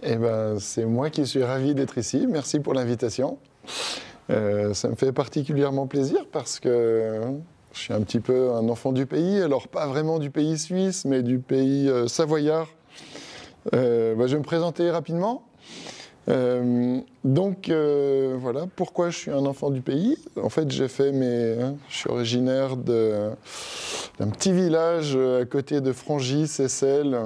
Eh ben, c'est moi qui suis ravi d'être ici. Merci pour l'invitation. Ça me fait particulièrement plaisir parce que je suis un petit peu un enfant du pays. Alors, pas vraiment du pays suisse, mais du pays savoyard. Je vais me présenter rapidement. Voilà, pourquoi je suis un enfant du pays. En fait, je suis originaire d'un petit village à côté de Frangy, Seyssel,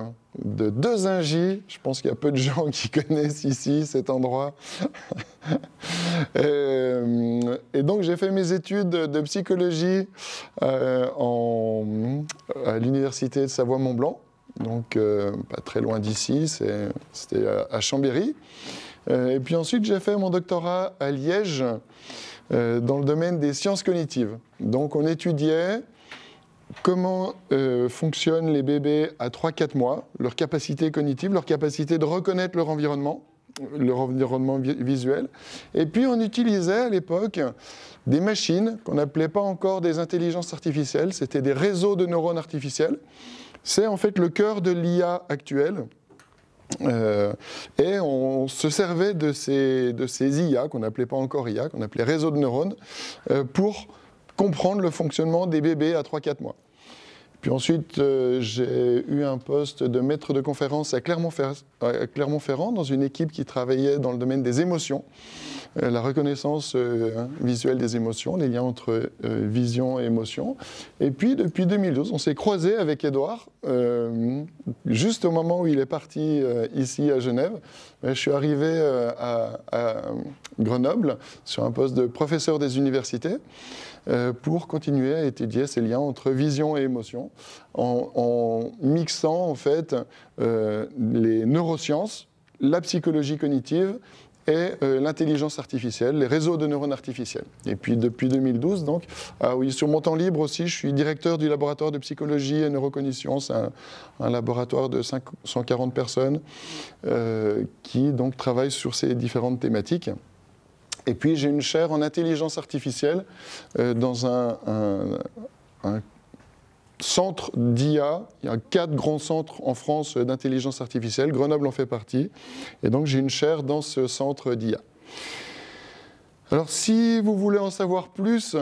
de Dezingy. Je pense qu'il y a peu de gens qui connaissent ici cet endroit. Et donc, j'ai fait mes études de psychologie à l'université de Savoie-Mont-Blanc. Donc, pas très loin d'ici, c'était à Chambéry. Et puis ensuite, j'ai fait mon doctorat à Liège dans le domaine des sciences cognitives. Donc, on étudiait comment fonctionnent les bébés à 3-4 mois, leur capacité cognitive, leur capacité de reconnaître leur environnement visuel. Et puis, on utilisait à l'époque des machines qu'on n'appelait pas encore des intelligences artificielles, c'était des réseaux de neurones artificiels. C'est en fait le cœur de l'IA actuelle. Et on se servait de ces IA, qu'on n'appelait pas encore IA, qu'on appelait réseaux de neurones, pour comprendre le fonctionnement des bébés à 3-4 mois. Puis ensuite, j'ai eu un poste de maître de conférence à Clermont-Ferrand, dans une équipe qui travaillait dans le domaine des émotions, la reconnaissance visuelle des émotions, les liens entre vision et émotion. Et puis, depuis 2012, on s'est croisé avec Édouard, juste au moment où il est parti ici à Genève. Je suis arrivé à Grenoble sur un poste de professeur des universités pour continuer à étudier ces liens entre vision et émotion, en mixant en fait les neurosciences, la psychologie cognitive et l'intelligence artificielle, les réseaux de neurones artificiels. Et puis depuis 2012, donc, sur mon temps libre aussi, je suis directeur du laboratoire de psychologie et neurocognition. C'est un laboratoire de 140 personnes qui donc travaillent sur ces différentes thématiques. Et puis j'ai une chaire en intelligence artificielle dans un centre d'IA. Il y a 4 grands centres en France d'intelligence artificielle. Grenoble en fait partie. Et donc j'ai une chaire dans ce centre d'IA. Alors si vous voulez en savoir plus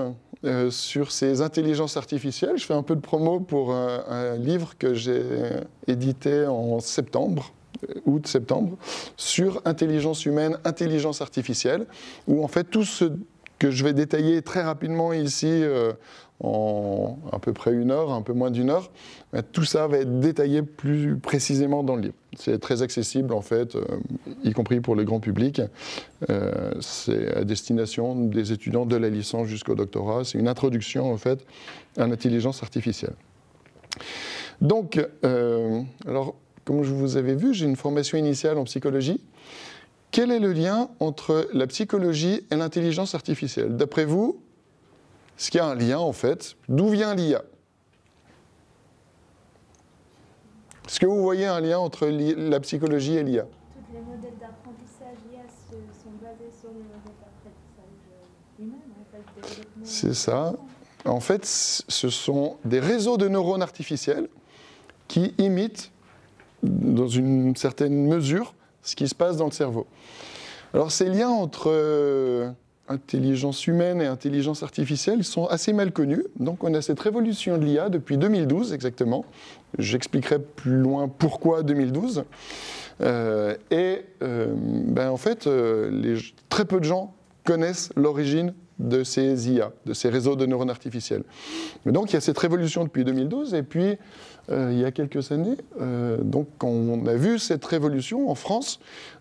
sur ces intelligences artificielles, je fais un peu de promo pour un livre que j'ai édité en août-septembre, sur intelligence humaine, intelligence artificielle, où en fait tout ce que je vais détailler très rapidement ici en à peu près 1 heure, un peu moins d'1 heure, tout ça va être détaillé plus précisément dans le livre. C'est très accessible en fait, y compris pour le grand public. C'est à destination des étudiants de la licence jusqu'au doctorat. C'est une introduction en fait à l'intelligence artificielle. Donc, alors, comme je vous avais vu, j'ai une formation initiale en psychologie. Quel est le lien entre la psychologie et l'intelligence artificielle? D'après vous, est-ce qu'il y a un lien en fait? D'où vient l'IA? Est-ce que vous voyez un lien entre la psychologie et l'IA? Tous les modèles d'apprentissage IA sont basés sur les modèles d'apprentissage humain, en fait, développement. C'est ça. En fait, ce sont des réseaux de neurones artificiels qui imitent dans une certaine mesure ce qui se passe dans le cerveau. Alors ces liens entre intelligence humaine et intelligence artificielle sont assez mal connus. Donc on a cette révolution de l'IA depuis 2012 exactement. J'expliquerai plus loin pourquoi 2012. En fait, très peu de gens connaissent l'origine de ces IA, de ces réseaux de neurones artificiels. Mais donc il y a cette révolution depuis 2012, et puis il y a quelques années, donc quand on a vu cette révolution en France,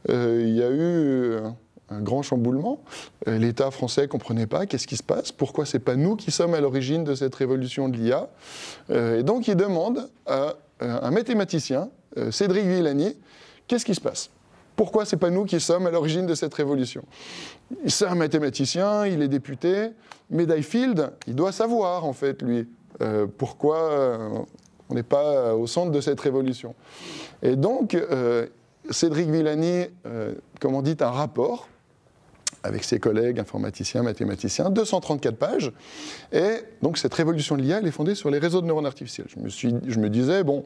il y a eu un grand chamboulement. L'État français ne comprenait pas qu'est-ce qui se passe, pourquoi ce n'est pas nous qui sommes à l'origine de cette révolution de l'IA. Et donc il demande à un mathématicien, Cédric Villani, qu'est-ce qui se passe ? Pourquoi ce n'est pas nous qui sommes à l'origine de cette révolution? C'est un mathématicien, il est député, médaille Fields, il doit savoir en fait lui pourquoi on n'est pas au centre de cette révolution. Et donc Cédric Villani commandite un rapport avec ses collègues informaticiens, mathématiciens, 234 pages. Et donc cette révolution de l'IA, elle est fondée sur les réseaux de neurones artificiels. Je me disais, bon,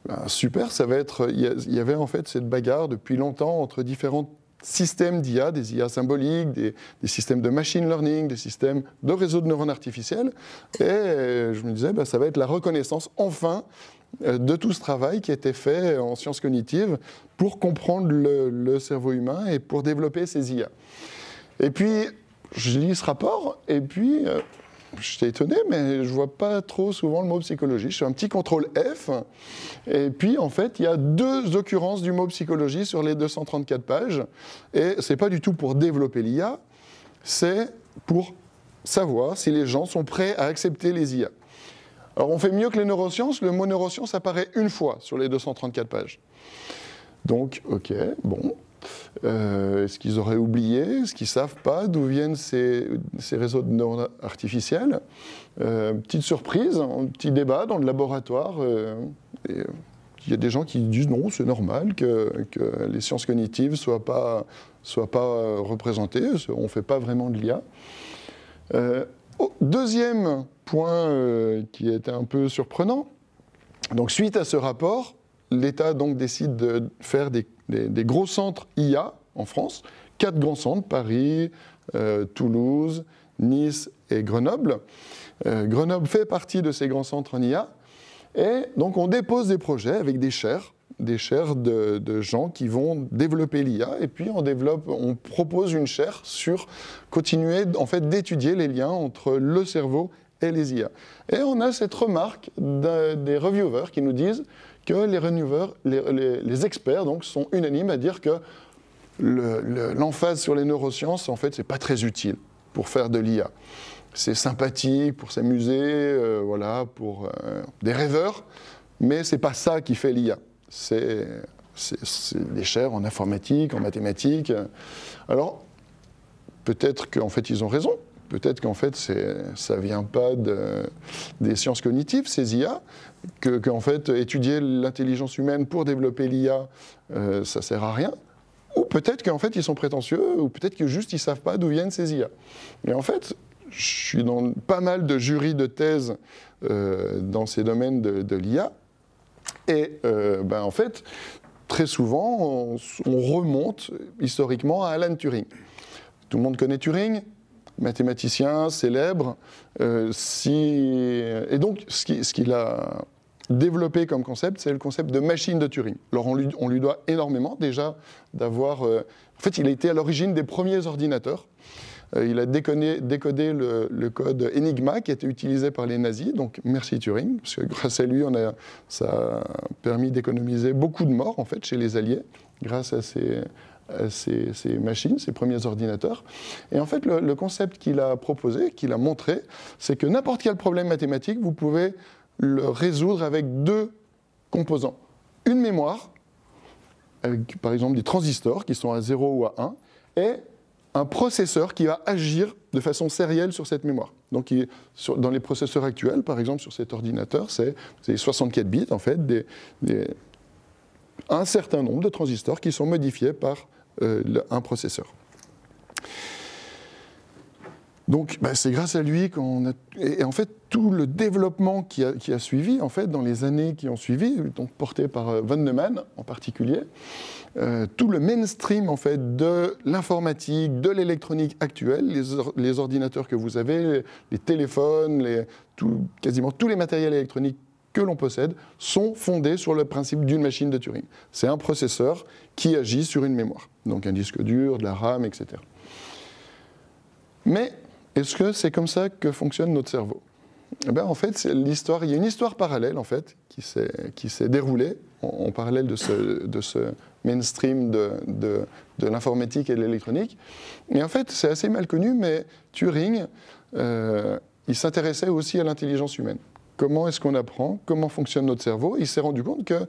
ben, super, ça va être... Il y avait en fait cette bagarre depuis longtemps entre différents systèmes d'IA, des IA symboliques, des systèmes de machine learning, des systèmes de réseaux de neurones artificiels. Et je me disais, ben, ça va être la reconnaissance, enfin, de tout ce travail qui a été fait en sciences cognitives pour comprendre le cerveau humain et pour développer ces IA. Et puis, je lis ce rapport, et puis, j'étais étonné, mais je ne vois pas trop souvent le mot psychologie. Je fais un petit contrôle F, et puis, en fait, il y a 2 occurrences du mot psychologie sur les 234 pages, et ce n'est pas du tout pour développer l'IA, c'est pour savoir si les gens sont prêts à accepter les IA. Alors, on fait mieux que les neurosciences, le mot neurosciences apparaît une fois sur les 234 pages. Donc, ok, bon. Est-ce qu'ils auraient oublié? Est-ce qu'ils ne savent pas d'où viennent ces réseaux de neurones artificiels? Petite surprise, un petit débat dans le laboratoire. Il y a des gens qui disent non, c'est normal que les sciences cognitives ne soient pas représentées, on ne fait pas vraiment de l'IA. Deuxième point qui était un peu surprenant, donc suite à ce rapport, l'État donc décide de faire des gros centres IA en France, 4 grands centres, Paris, Toulouse, Nice et Grenoble. Grenoble fait partie de ces grands centres en IA, et donc on dépose des projets avec des chaires de gens qui vont développer l'IA, et puis on propose une chaire sur continuer en fait d'étudier les liens entre le cerveau et les IA. Et on a cette remarque des reviewers qui nous disent que les experts donc, sont unanimes à dire que l'emphase sur les neurosciences, en fait, c'est pas très utile pour faire de l'IA. C'est sympathique pour s'amuser, voilà, pour des rêveurs, mais c'est pas ça qui fait l'IA. C'est des chaires en informatique, en mathématiques. Alors, peut-être qu'en fait, ils ont raison. Peut-être qu'en fait, ça ne vient pas des sciences cognitives, ces IA, qu'en fait, étudier l'intelligence humaine pour développer l'IA, ça ne sert à rien. Ou peut-être qu'en fait, ils sont prétentieux, ou peut-être que juste, ils ne savent pas d'où viennent ces IA. Mais en fait, je suis dans pas mal de jurys de thèse dans ces domaines de l'IA, et en fait, très souvent, on remonte historiquement à Alan Turing. Tout le monde connaît Turing, mathématicien célèbre. Et donc, ce qu'il a développé comme concept, c'est le concept de machine de Turing. Alors, on lui doit énormément déjà d'avoir... en fait, il a été à l'origine des premiers ordinateurs. Il a décodé le code Enigma qui a été utilisé par les nazis, donc merci Turing, parce que grâce à lui, ça a permis d'économiser beaucoup de morts en fait, chez les Alliés, grâce à ces machines, ces premiers ordinateurs. Et en fait, le concept qu'il a proposé, qu'il a montré, c'est que n'importe quel problème mathématique, vous pouvez le résoudre avec 2 composants. Une mémoire, avec par exemple des transistors qui sont à 0 ou à 1, et un processeur qui va agir de façon sérielle sur cette mémoire. Donc, dans les processeurs actuels, par exemple sur cet ordinateur, c'est 64 bits, en fait, un certain nombre de transistors qui sont modifiés par un processeur. Donc, c'est grâce à lui qu'on a... Et en fait, tout le développement qui a suivi, en fait, dans les années qui ont suivi, donc porté par von Neumann en particulier, tout le mainstream, en fait, de l'informatique, de l'électronique actuelle, les ordinateurs que vous avez, les téléphones, quasiment tous les matériels électroniques que l'on possède, sont fondés sur le principe d'une machine de Turing. C'est un processeur qui agit sur une mémoire, donc un disque dur, de la RAM, etc. Mais est-ce que c'est comme ça que fonctionne notre cerveau? En fait, il y a une histoire parallèle en fait, qui s'est déroulée en parallèle de ce mainstream de l'informatique et de l'électronique. Et en fait, c'est assez mal connu, mais Turing, il s'intéressait aussi à l'intelligence humaine. Comment est-ce qu'on apprend? Comment fonctionne notre cerveau? Il s'est rendu compte que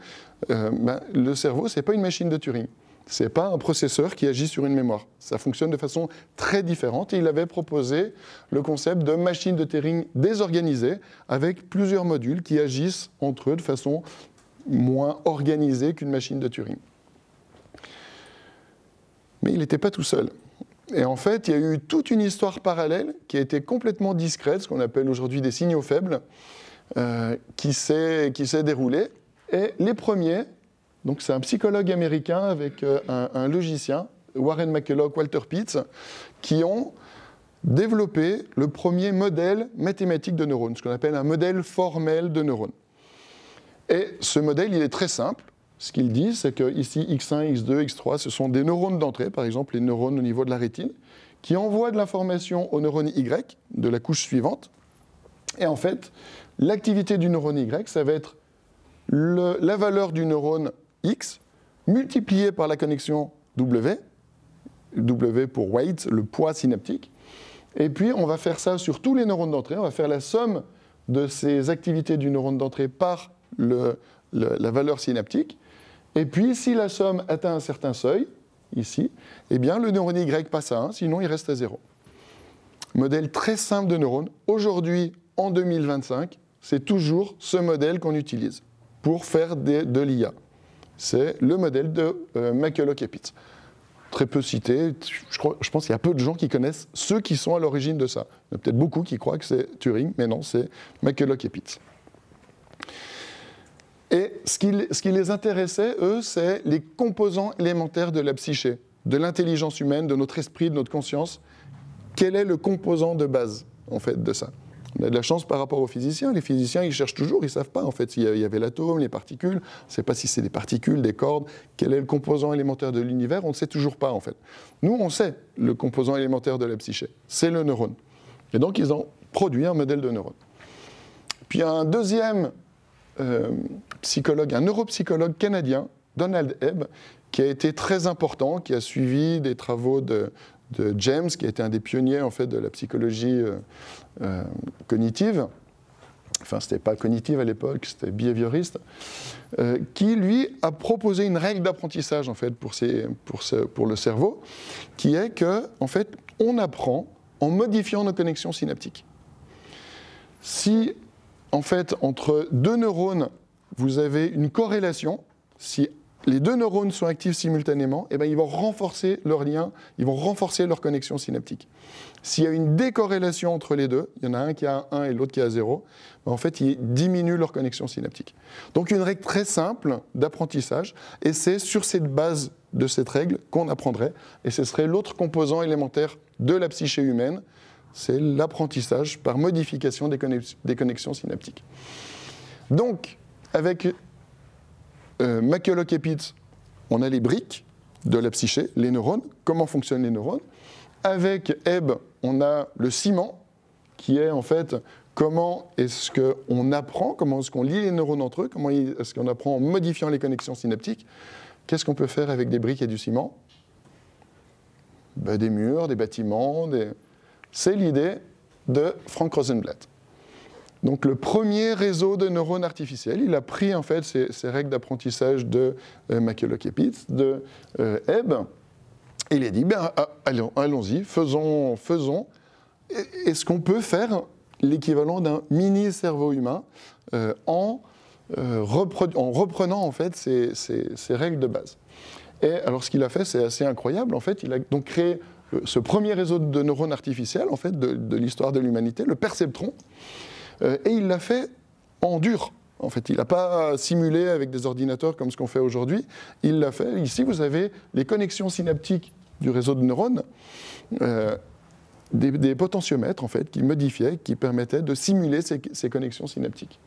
le cerveau, ce n'est pas une machine de Turing. Ce n'est pas un processeur qui agit sur une mémoire. Ça fonctionne de façon très différente. Et il avait proposé le concept de machine de Turing désorganisée avec plusieurs modules qui agissent entre eux de façon moins organisée qu'une machine de Turing. Mais il n'était pas tout seul. Et en fait, il y a eu toute une histoire parallèle qui a été complètement discrète, ce qu'on appelle aujourd'hui des signaux faibles, qui s'est déroulée. Et les premiers, donc c'est un psychologue américain avec un logicien, Warren McCulloch, Walter Pitts, qui ont développé le premier modèle mathématique de neurones, ce qu'on appelle un modèle formel de neurones. Et ce modèle, il est très simple. Ce qu'il dit, c'est que ici, X1, X2, X3, ce sont des neurones d'entrée, par exemple les neurones au niveau de la rétine, qui envoient de l'information au neurone Y, de la couche suivante. Et en fait, l'activité du neurone Y, ça va être la valeur du neurone X multipliée par la connexion W, W pour weight, le poids synaptique. Et puis, on va faire ça sur tous les neurones d'entrée. On va faire la somme de ces activités du neurone d'entrée par la valeur synaptique. Et puis, si la somme atteint un certain seuil, ici, eh bien, le neurone Y passe à 1, sinon il reste à 0. Modèle très simple de neurones. Aujourd'hui, en 2025, c'est toujours ce modèle qu'on utilise pour faire de l'IA. C'est le modèle de McCulloch et Pitts. Très peu cité. Je pense qu'il y a peu de gens qui connaissent ceux qui sont à l'origine de ça. Il y en a peut-être beaucoup qui croient que c'est Turing, mais non, c'est McCulloch et Pitts. Et ce qui les intéressait, eux, c'est les composants élémentaires de la psyché, de l'intelligence humaine, de notre esprit, de notre conscience. Quel est le composant de base, en fait, de ça ? On a de la chance par rapport aux physiciens. Les physiciens, ils cherchent toujours, ils ne savent pas, en fait, s'il y avait l'atome, les particules. On ne sait pas si c'est des particules, des cordes. Quel est le composant élémentaire de l'univers ? On ne sait toujours pas, en fait. Nous, on sait le composant élémentaire de la psyché. C'est le neurone. Et donc, ils ont produit un modèle de neurone. Puis, il y a un deuxième psychologue, un neuropsychologue canadien, Donald Hebb, qui a été très important, qui a suivi des travaux de James, qui a été un des pionniers en fait, de la psychologie cognitive. Enfin, ce n'était pas cognitive à l'époque, c'était behavioriste, qui, lui, a proposé une règle d'apprentissage en fait, pour le cerveau, qui est que, en fait, on apprend en modifiant nos connexions synaptiques. Si, en fait, entre deux neurones, vous avez une corrélation, si les deux neurones sont actifs simultanément, eh bien, ils vont renforcer leur lien, ils vont renforcer leur connexion synaptique. S'il y a une décorrélation entre les deux, il y en a un qui a 1 et l'autre qui a 0, en fait, ils diminuent leur connexion synaptique. Donc, une règle très simple d'apprentissage, et c'est sur cette base de cette règle qu'on apprendrait, et ce serait l'autre composant élémentaire de la psyché humaine, c'est l'apprentissage par modification des connexions synaptiques. Donc, avec McCulloch et Pitts, on a les briques de la psyché, les neurones, comment fonctionnent les neurones. Avec Hebb, on a le ciment, qui est en fait comment est-ce qu'on apprend, comment est-ce qu'on lie les neurones entre eux, comment est-ce qu'on apprend en modifiant les connexions synaptiques. Qu'est-ce qu'on peut faire avec des briques et du ciment ? Des murs, des bâtiments, C'est l'idée de Frank Rosenblatt. Donc le premier réseau de neurones artificiels, il a pris en fait ces règles d'apprentissage de McCulloch et Pitts, de Hebb, et il a dit, allons-y, faisons. Est-ce qu'on peut faire l'équivalent d'un mini-cerveau humain en reprenant en fait ces règles de base. Et alors ce qu'il a fait, c'est assez incroyable. En fait, il a donc créé ce premier réseau de neurones artificiels en fait, de l'histoire de l'humanité, le perceptron, et il l'a fait en dur. En fait, il n'a pas simulé avec des ordinateurs comme ce qu'on fait aujourd'hui. Il l'a fait. Ici, vous avez les connexions synaptiques du réseau de neurones, des potentiomètres en fait, qui modifiaient, qui permettaient de simuler ces connexions synaptiques.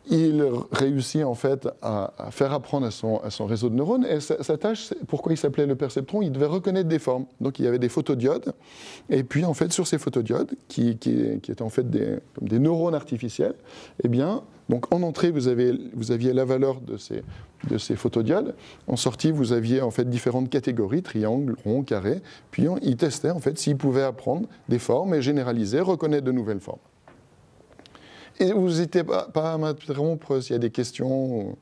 Il réussit en fait à faire apprendre à son réseau de neurones. Et sa tâche, pourquoi il s'appelait le perceptron, il devait reconnaître des formes. Donc il y avait des photodiodes. Et puis en fait, sur ces photodiodes, qui étaient en fait comme des neurones artificiels, eh bien, donc en entrée, vous aviez la valeur de ces photodiodes. En sortie, vous aviez en fait différentes catégories, triangles, ronds, carrés. Puis il testait en fait s'il pouvait apprendre des formes et généraliser, reconnaître de nouvelles formes. Et vous n'hésitez pas à m'interrompre s'il y a des questions.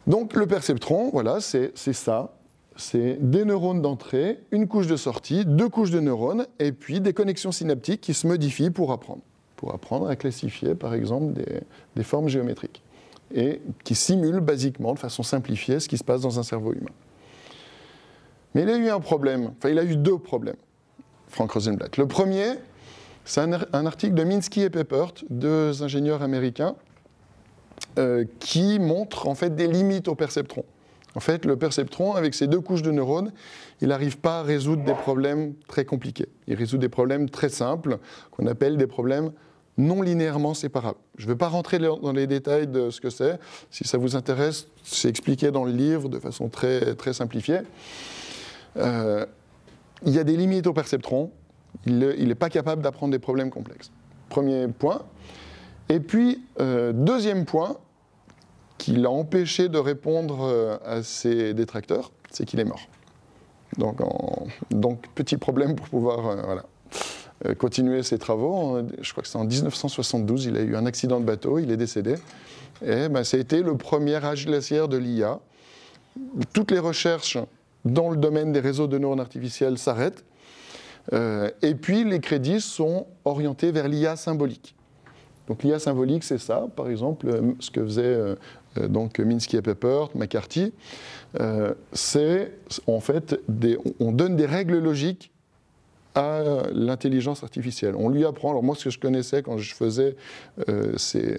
Donc le perceptron, voilà, c'est ça. C'est des neurones d'entrée, une couche de sortie, deux couches de neurones, et puis des connexions synaptiques qui se modifient pour apprendre à classifier, par exemple, des formes géométriques. et qui simule basiquement, de façon simplifiée, ce qui se passe dans un cerveau humain. Mais il a eu un problème, enfin il a eu deux problèmes, Frank Rosenblatt. Le premier, c'est un article de Minsky et Papert, deux ingénieurs américains, qui montrent en fait des limites au perceptron. En fait, le perceptron, avec ses deux couches de neurones, il n'arrive pas à résoudre des problèmes très compliqués. Il résout des problèmes très simples, qu'on appelle des problèmes non linéairement séparables. Je ne vais pas rentrer dans les détails de ce que c'est. Si ça vous intéresse, c'est expliqué dans le livre de façon très, très simplifiée. Il y a des limites au perceptron. Il n'est pas capable d'apprendre des problèmes complexes. Premier point. Et puis, deuxième point, qui l'a empêché de répondre à ses détracteurs, c'est qu'il est mort. Donc petit problème pour pouvoir continuer ses travaux. Je crois que c'est en 1972, il a eu un accident de bateau, il est décédé. Et ça a été le premier âge glaciaire de l'IA. Toutes les recherches dans le domaine des réseaux de neurones artificiels s'arrêtent. Et puis les crédits sont orientés vers l'IA symbolique. Donc l'IA symbolique, c'est ça, par exemple, ce que faisaient donc Minsky et Papert, McCarthy, c'est en fait, on donne des règles logiques à l'intelligence artificielle. On lui apprend, alors moi ce que je connaissais quand je faisais ces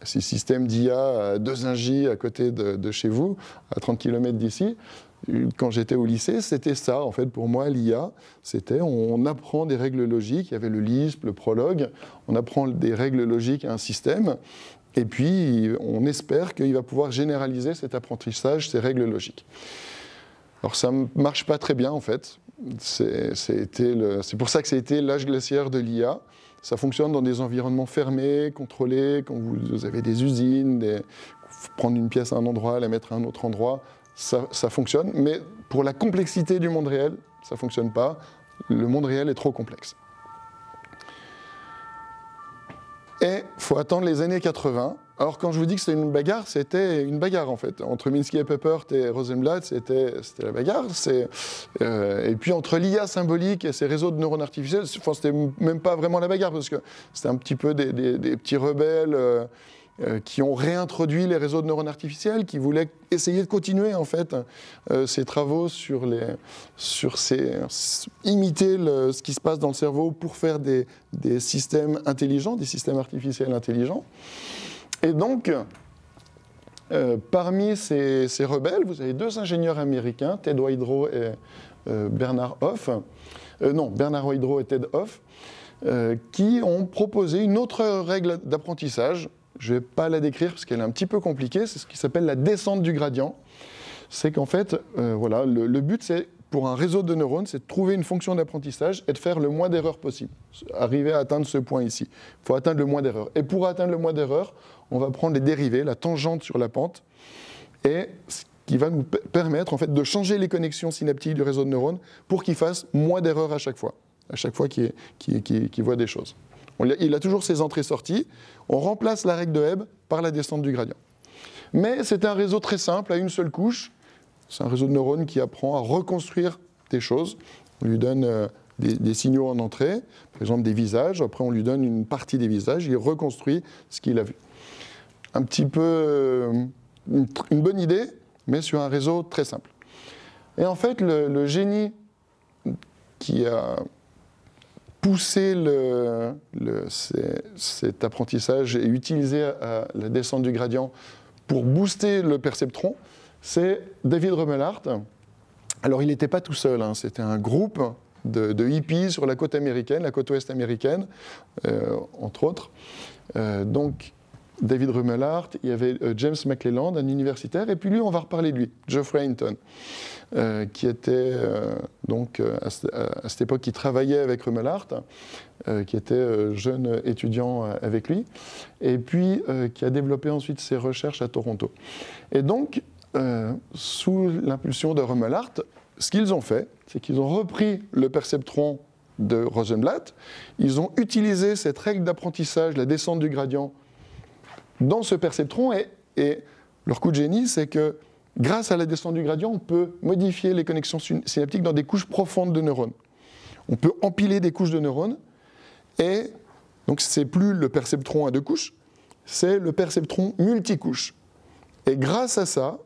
systèmes d'IA à 2-1J à côté de chez vous, à 30 km d'ici, quand j'étais au lycée, c'était ça, en fait, pour moi, l'IA, c'était on apprend des règles logiques, il y avait le Lisp, le Prolog, on apprend des règles logiques à un système, et puis on espère qu'il va pouvoir généraliser cet apprentissage, ces règles logiques. Alors ça ne marche pas très bien, en fait, c'est pour ça que ça a été l'âge glaciaire de l'IA. Ça fonctionne dans des environnements fermés, contrôlés, quand vous avez des usines, prendre une pièce à un endroit, la mettre à un autre endroit, ça fonctionne, mais pour la complexité du monde réel, ça ne fonctionne pas. Le monde réel est trop complexe. Et il faut attendre les années 80. Alors quand je vous dis que c'était une bagarre, c'était une bagarre en fait. Entre Minsky et Papert et Rosenblatt, c'était la bagarre. Et puis entre l'IA symbolique et ces réseaux de neurones artificiels, c'était même pas vraiment la bagarre, parce que c'était un petit peu des petits rebelles qui ont réintroduit les réseaux de neurones artificiels, qui voulaient essayer de continuer en fait ces travaux imiter ce qui se passe dans le cerveau pour faire des systèmes intelligents, des systèmes artificiels intelligents. Et donc, parmi ces rebelles, vous avez deux ingénieurs américains, Ted Wydrow et Bernard Hoff, Bernard Wydrow et Ted Hoff, qui ont proposé une autre règle d'apprentissage. Je ne vais pas la décrire parce qu'elle est un petit peu compliquée, c'est ce qui s'appelle la descente du gradient. C'est qu'en fait, le but, c'est, pour un réseau de neurones, c'est de trouver une fonction d'apprentissage et de faire le moins d'erreurs possible. Arriver à atteindre ce point ici. Il faut atteindre le moins d'erreurs. Et pour atteindre le moins d'erreurs, on va prendre les dérivés, la tangente sur la pente, et ce qui va nous permettre en fait, de changer les connexions synaptiques du réseau de neurones pour qu'il fasse moins d'erreurs à chaque fois qu'il voit des choses. Il a toujours ses entrées-sorties. On remplace la règle de Hebb par la descente du gradient. Mais c'est un réseau très simple, à une seule couche. C'est un réseau de neurones qui apprend à reconstruire des choses. On lui donne des signaux en entrée, par exemple des visages. Après, on lui donne une partie des visages. Il reconstruit ce qu'il a vu. Un petit peu une bonne idée, mais sur un réseau très simple. Et en fait, le génie qui a poussé cet apprentissage et utilisé la descente du gradient pour booster le perceptron, c'est David Rumelhart. Alors il n'était pas tout seul, hein, c'était un groupe de hippies sur la côte américaine, la côte ouest américaine, entre autres. Donc David Rumelhart, il y avait James McClelland, un universitaire, et puis lui, on va reparler de lui, Geoffrey Hinton, qui était à cette époque, qui travaillait avec Rumelhart, qui était jeune étudiant avec lui, et puis qui a développé ensuite ses recherches à Toronto. Et donc, sous l'impulsion de Rumelhart, ce qu'ils ont fait, c'est qu'ils ont repris le perceptron de Rosenblatt, ils ont utilisé cette règle d'apprentissage, la descente du gradient, dans ce perceptron, et leur coup de génie, c'est que grâce à la descente du gradient, on peut modifier les connexions synaptiques dans des couches profondes de neurones. On peut empiler des couches de neurones, et donc c'est plus le perceptron à deux couches, c'est le perceptron multicouche. Et grâce à ça,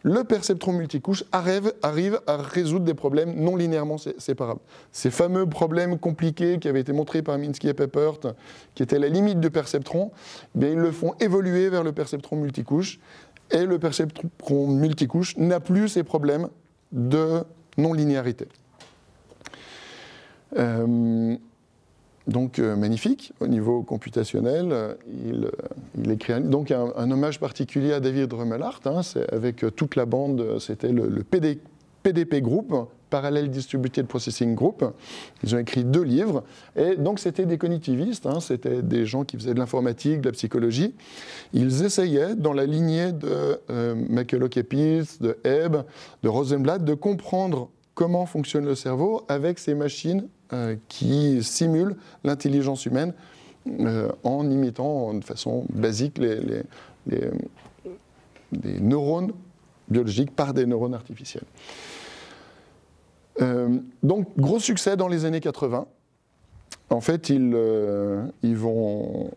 le perceptron multicouche arrive à résoudre des problèmes non linéairement séparables. Ces fameux problèmes compliqués qui avaient été montrés par Minsky et Papert, qui étaient la limite du perceptron, eh bien, ils le font évoluer vers le perceptron multicouche. Et le perceptron multicouche n'a plus ces problèmes de non-linéarité. Donc magnifique, au niveau computationnel, il écrit donc un hommage particulier à David Rumelhart, hein, avec toute la bande, c'était le PDP Group, Parallel Distributed Processing Group. Ils ont écrit 2 livres, et donc c'était des cognitivistes, hein, c'était des gens qui faisaient de l'informatique, de la psychologie. Ils essayaient, dans la lignée de Michael-Okepis, de Hebb, de Rosenblatt, de comprendre comment fonctionne le cerveau avec ces machines qui simulent l'intelligence humaine en imitant de façon basique les neurones biologiques par des neurones artificiels. Donc, gros succès dans les années 80. En fait, ils vont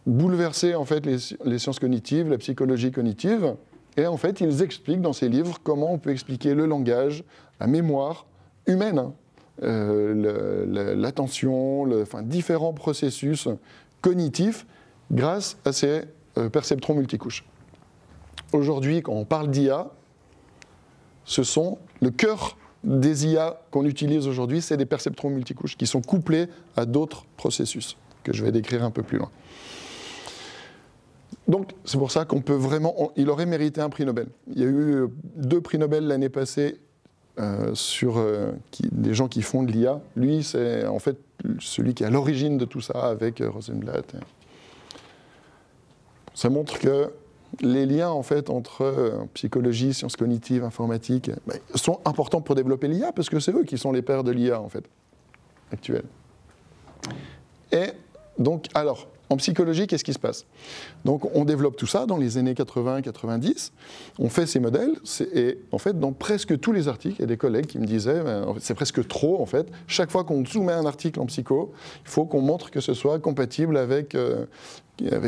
bouleverser en fait, les sciences cognitives, la psychologie cognitive. Et en fait, ils expliquent dans ces livres comment on peut expliquer le langage, la mémoire humaine, hein, l'attention, différents processus cognitifs grâce à ces perceptrons multicouches. Aujourd'hui, quand on parle d'IA, ce sont le cœur des IA qu'on utilise aujourd'hui, c'est des perceptrons multicouches qui sont couplés à d'autres processus que je vais décrire un peu plus loin. Donc, c'est pour ça qu'on peut vraiment... Il aurait mérité un prix Nobel. Il y a eu 2 prix Nobel l'année passée sur des gens qui font de l'IA. Lui, c'est en fait celui qui est à l'origine de tout ça avec Rosenblatt. Ça montre que les liens en fait, entre psychologie, sciences cognitives, informatique, sont importants pour développer l'IA, parce que c'est eux qui sont les pères de l'IA en fait, actuelle. Et donc, alors, en psychologie, qu'est-ce qui se passe? Donc, on développe tout ça dans les années 80-90, on fait ces modèles, et en fait, dans presque tous les articles, il y a des collègues qui me disaient, en fait, c'est presque trop, en fait, chaque fois qu'on soumet un article en psycho, il faut qu'on montre que ce soit compatible avec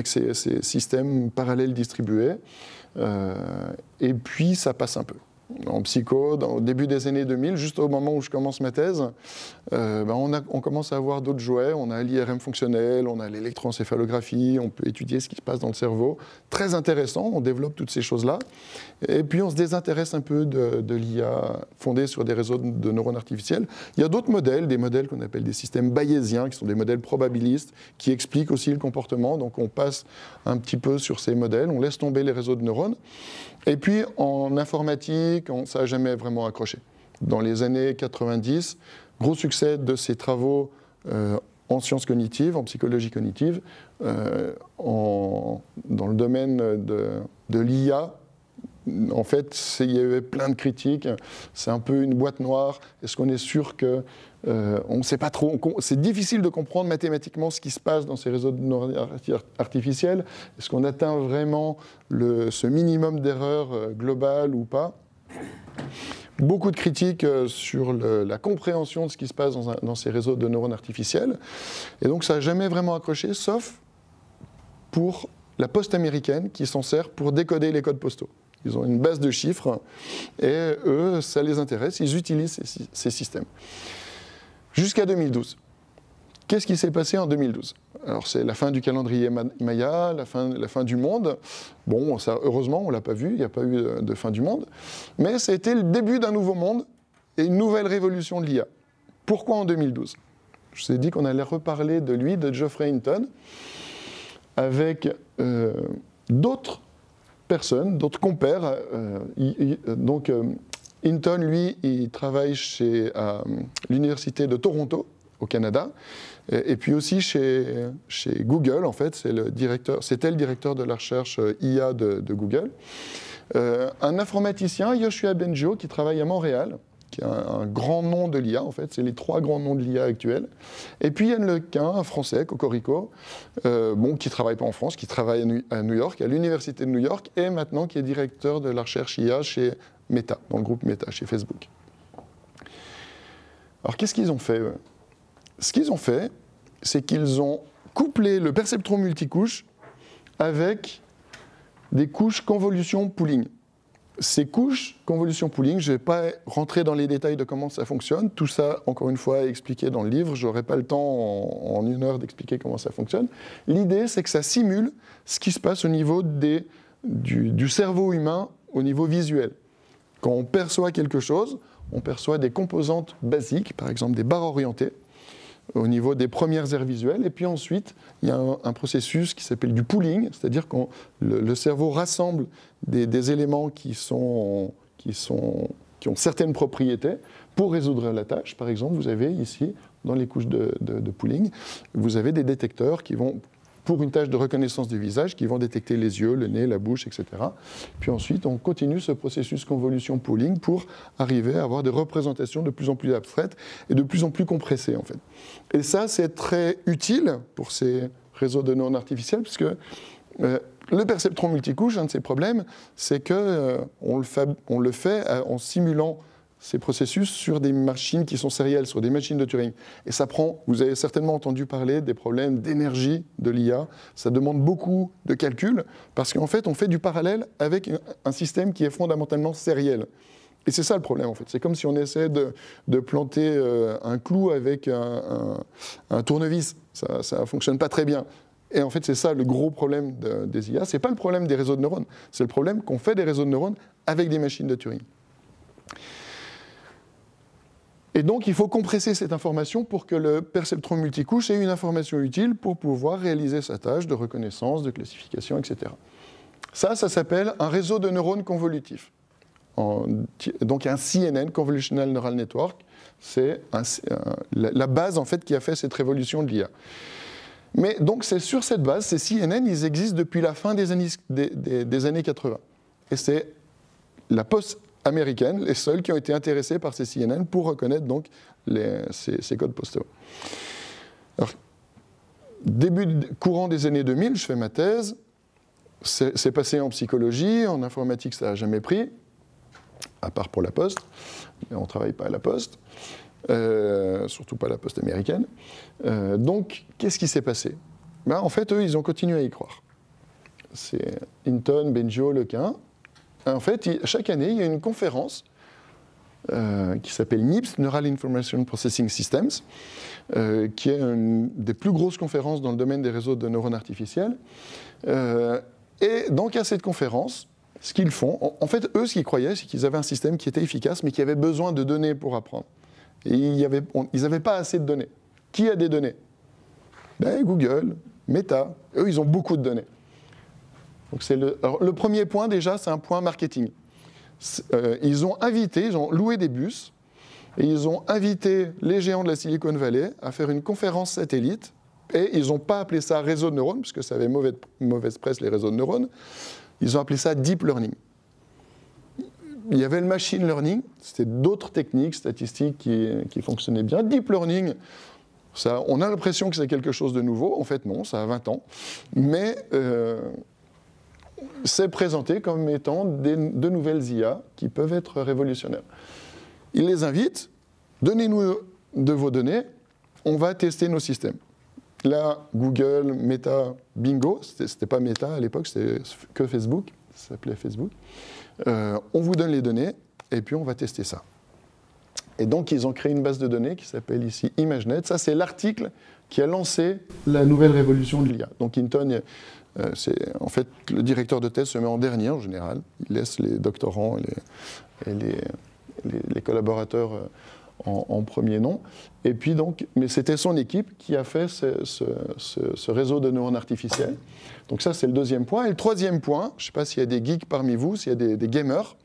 ces systèmes parallèles distribués, et puis ça passe un peu. En psycho, au début des années 2000, juste au moment où je commence ma thèse, on commence à avoir d'autres jouets. On a l'IRM fonctionnel, on a l'électroencéphalographie, on peut étudier ce qui se passe dans le cerveau. Très intéressant, on développe toutes ces choses-là. Et puis on se désintéresse un peu de l'IA fondée sur des réseaux de neurones artificiels. Il y a d'autres modèles, des modèles qu'on appelle des systèmes bayésiens, qui sont des modèles probabilistes, qui expliquent aussi le comportement. Donc on passe un petit peu sur ces modèles, on laisse tomber les réseaux de neurones. Et puis en informatique, ça n'a jamais vraiment accroché. Dans les années 90, gros succès de ces travaux en sciences cognitives, en psychologie cognitive, dans le domaine de l'IA. En fait, il y avait plein de critiques. C'est un peu une boîte noire. Est-ce qu'on est sûr que on ne sait pas trop. C'est difficile de comprendre mathématiquement ce qui se passe dans ces réseaux de neurones artificiels. Est-ce qu'on atteint vraiment ce minimum d'erreur globale ou pas? Beaucoup de critiques sur la compréhension de ce qui se passe dans ces réseaux de neurones artificiels. Et donc ça n'a jamais vraiment accroché, sauf pour la poste américaine qui s'en sert pour décoder les codes postaux. Ils ont une base de chiffres et eux, ça les intéresse, ils utilisent ces systèmes. Jusqu'à 2012. Qu'est-ce qui s'est passé en 2012? Alors c'est la fin du calendrier Maya, la fin du monde. Bon, ça, heureusement, on ne l'a pas vu, il n'y a pas eu de fin du monde. Mais ça a été le début d'un nouveau monde et une nouvelle révolution de l'IA. Pourquoi en 2012? Je vous ai dit qu'on allait reparler de lui, de Geoffrey Hinton, avec d'autres personnes, d'autres compères. Hinton, lui, il travaille à l'université de Toronto, au Canada, et puis aussi chez Google, en fait, c'était le directeur de la recherche IA de Google. Un informaticien, Yoshua Bengio, qui travaille à Montréal, qui est un grand nom de l'IA, en fait, c'est les 3 grands noms de l'IA actuels. Et puis Yann Lequin, un Français, Cocorico, qui ne travaille pas en France, qui travaille à New York, à l'université de New York, et maintenant qui est directeur de la recherche IA chez Meta, dans le groupe Meta, chez Facebook. Alors qu'est-ce qu'ils ont fait, eux? Ce qu'ils ont fait, c'est qu'ils ont couplé le perceptron multicouche avec des couches convolution pooling. Ces couches convolution pooling, je ne vais pas rentrer dans les détails de comment ça fonctionne. Tout ça, encore une fois, est expliqué dans le livre. Je n'aurai pas le temps en 1 heure d'expliquer comment ça fonctionne. L'idée, c'est que ça simule ce qui se passe au niveau du cerveau humain, au niveau visuel. Quand on perçoit quelque chose, on perçoit des composantes basiques, par exemple des barres orientées, au niveau des premières aires visuelles. Et puis ensuite, il y a un processus qui s'appelle du pooling, c'est-à-dire que le cerveau rassemble des éléments qui ont certaines propriétés pour résoudre la tâche. Par exemple, vous avez ici, dans les couches de pooling, vous avez des détecteurs qui vont, pour une tâche de reconnaissance du visage, qui vont détecter les yeux, le nez, la bouche, etc. Puis ensuite, on continue ce processus convolution pooling pour arriver à avoir des représentations de plus en plus abstraites et de plus en plus compressées, en fait. Et ça, c'est très utile pour ces réseaux de neurones artificiels, puisque le perceptron multicouche, un de ses problèmes, c'est qu'on le fait en simulant ces processus sur des machines qui sont sérielles, sur des machines de Turing. Et ça prend, vous avez certainement entendu parler des problèmes d'énergie de l'IA, ça demande beaucoup de calculs, parce qu'en fait, on fait du parallèle avec un système qui est fondamentalement sériel. Et c'est ça le problème, en fait. C'est comme si on essaie de planter un clou avec un tournevis. Ça ne fonctionne pas très bien. Et en fait, c'est ça le gros problème des IA. Ce n'est pas le problème des réseaux de neurones, c'est le problème qu'on fait des réseaux de neurones avec des machines de Turing. Et donc, il faut compresser cette information pour que le perceptron multicouche ait une information utile pour pouvoir réaliser sa tâche de reconnaissance, de classification, etc. Ça s'appelle un réseau de neurones convolutifs. Donc, un CNN, Convolutional Neural Network, c'est la base, en fait, qui a fait cette révolution de l'IA. Mais donc, c'est sur cette base, ces CNN, ils existent depuis la fin des années 80. Et c'est la poste américaines, les seuls qui ont été intéressés par ces CNN pour reconnaître donc ces codes postaux. Alors, courant des années 2000, je fais ma thèse, c'est passé en psychologie, en informatique ça n'a jamais pris, à part pour la Poste, mais on ne travaille pas à la Poste, surtout pas à la Poste américaine. Donc, qu'est-ce qui s'est passé? En fait, eux, ils ont continué à y croire. C'est Hinton, Bengio, Lequin. En fait, chaque année, il y a une conférence qui s'appelle NIPS, Neural Information Processing Systems, qui est une des plus grosses conférences dans le domaine des réseaux de neurones artificiels. Et donc, à cette conférence, ce qu'ils font, en fait, eux, ce qu'ils croyaient, c'est qu'ils avaient un système qui était efficace, mais qui avait besoin de données pour apprendre. Et ils n'avaient pas assez de données. Qui a des données? Google, Meta, eux, ils ont beaucoup de données. Donc alors, le premier point, déjà, c'est un point marketing. Ils ont loué des bus, et ils ont invité les géants de la Silicon Valley à faire une conférence satellite, et ils n'ont pas appelé ça réseau de neurones, parce que ça avait mauvaise presse, les réseaux de neurones. Ils ont appelé ça deep learning. Il y avait le machine learning, c'était d'autres techniques statistiques qui fonctionnaient bien. Deep learning, on a l'impression que c'est quelque chose de nouveau. En fait, non, ça a 20 ans. Mais c'est présenté comme étant de nouvelles IA qui peuvent être révolutionnaires. Ils les invitent, donnez-nous de vos données, on va tester nos systèmes. Là, Google, Meta, bingo, c'était pas Meta à l'époque, c'était que Facebook, ça s'appelait Facebook. On vous donne les données, et puis on va tester ça. Et donc, ils ont créé une base de données qui s'appelle ici ImageNet. Ça, c'est l'article qui a lancé la nouvelle révolution de l'IA. Donc, Hinton, en fait, le directeur de thèse se met en dernier, en général. Il laisse les doctorants et les collaborateurs en premier nom. Et puis donc, mais c'était son équipe qui a fait ce réseau de neurones artificiels. Donc ça, c'est le deuxième point. Et le troisième point, je ne sais pas s'il y a des geeks parmi vous, s'il y a des gamers.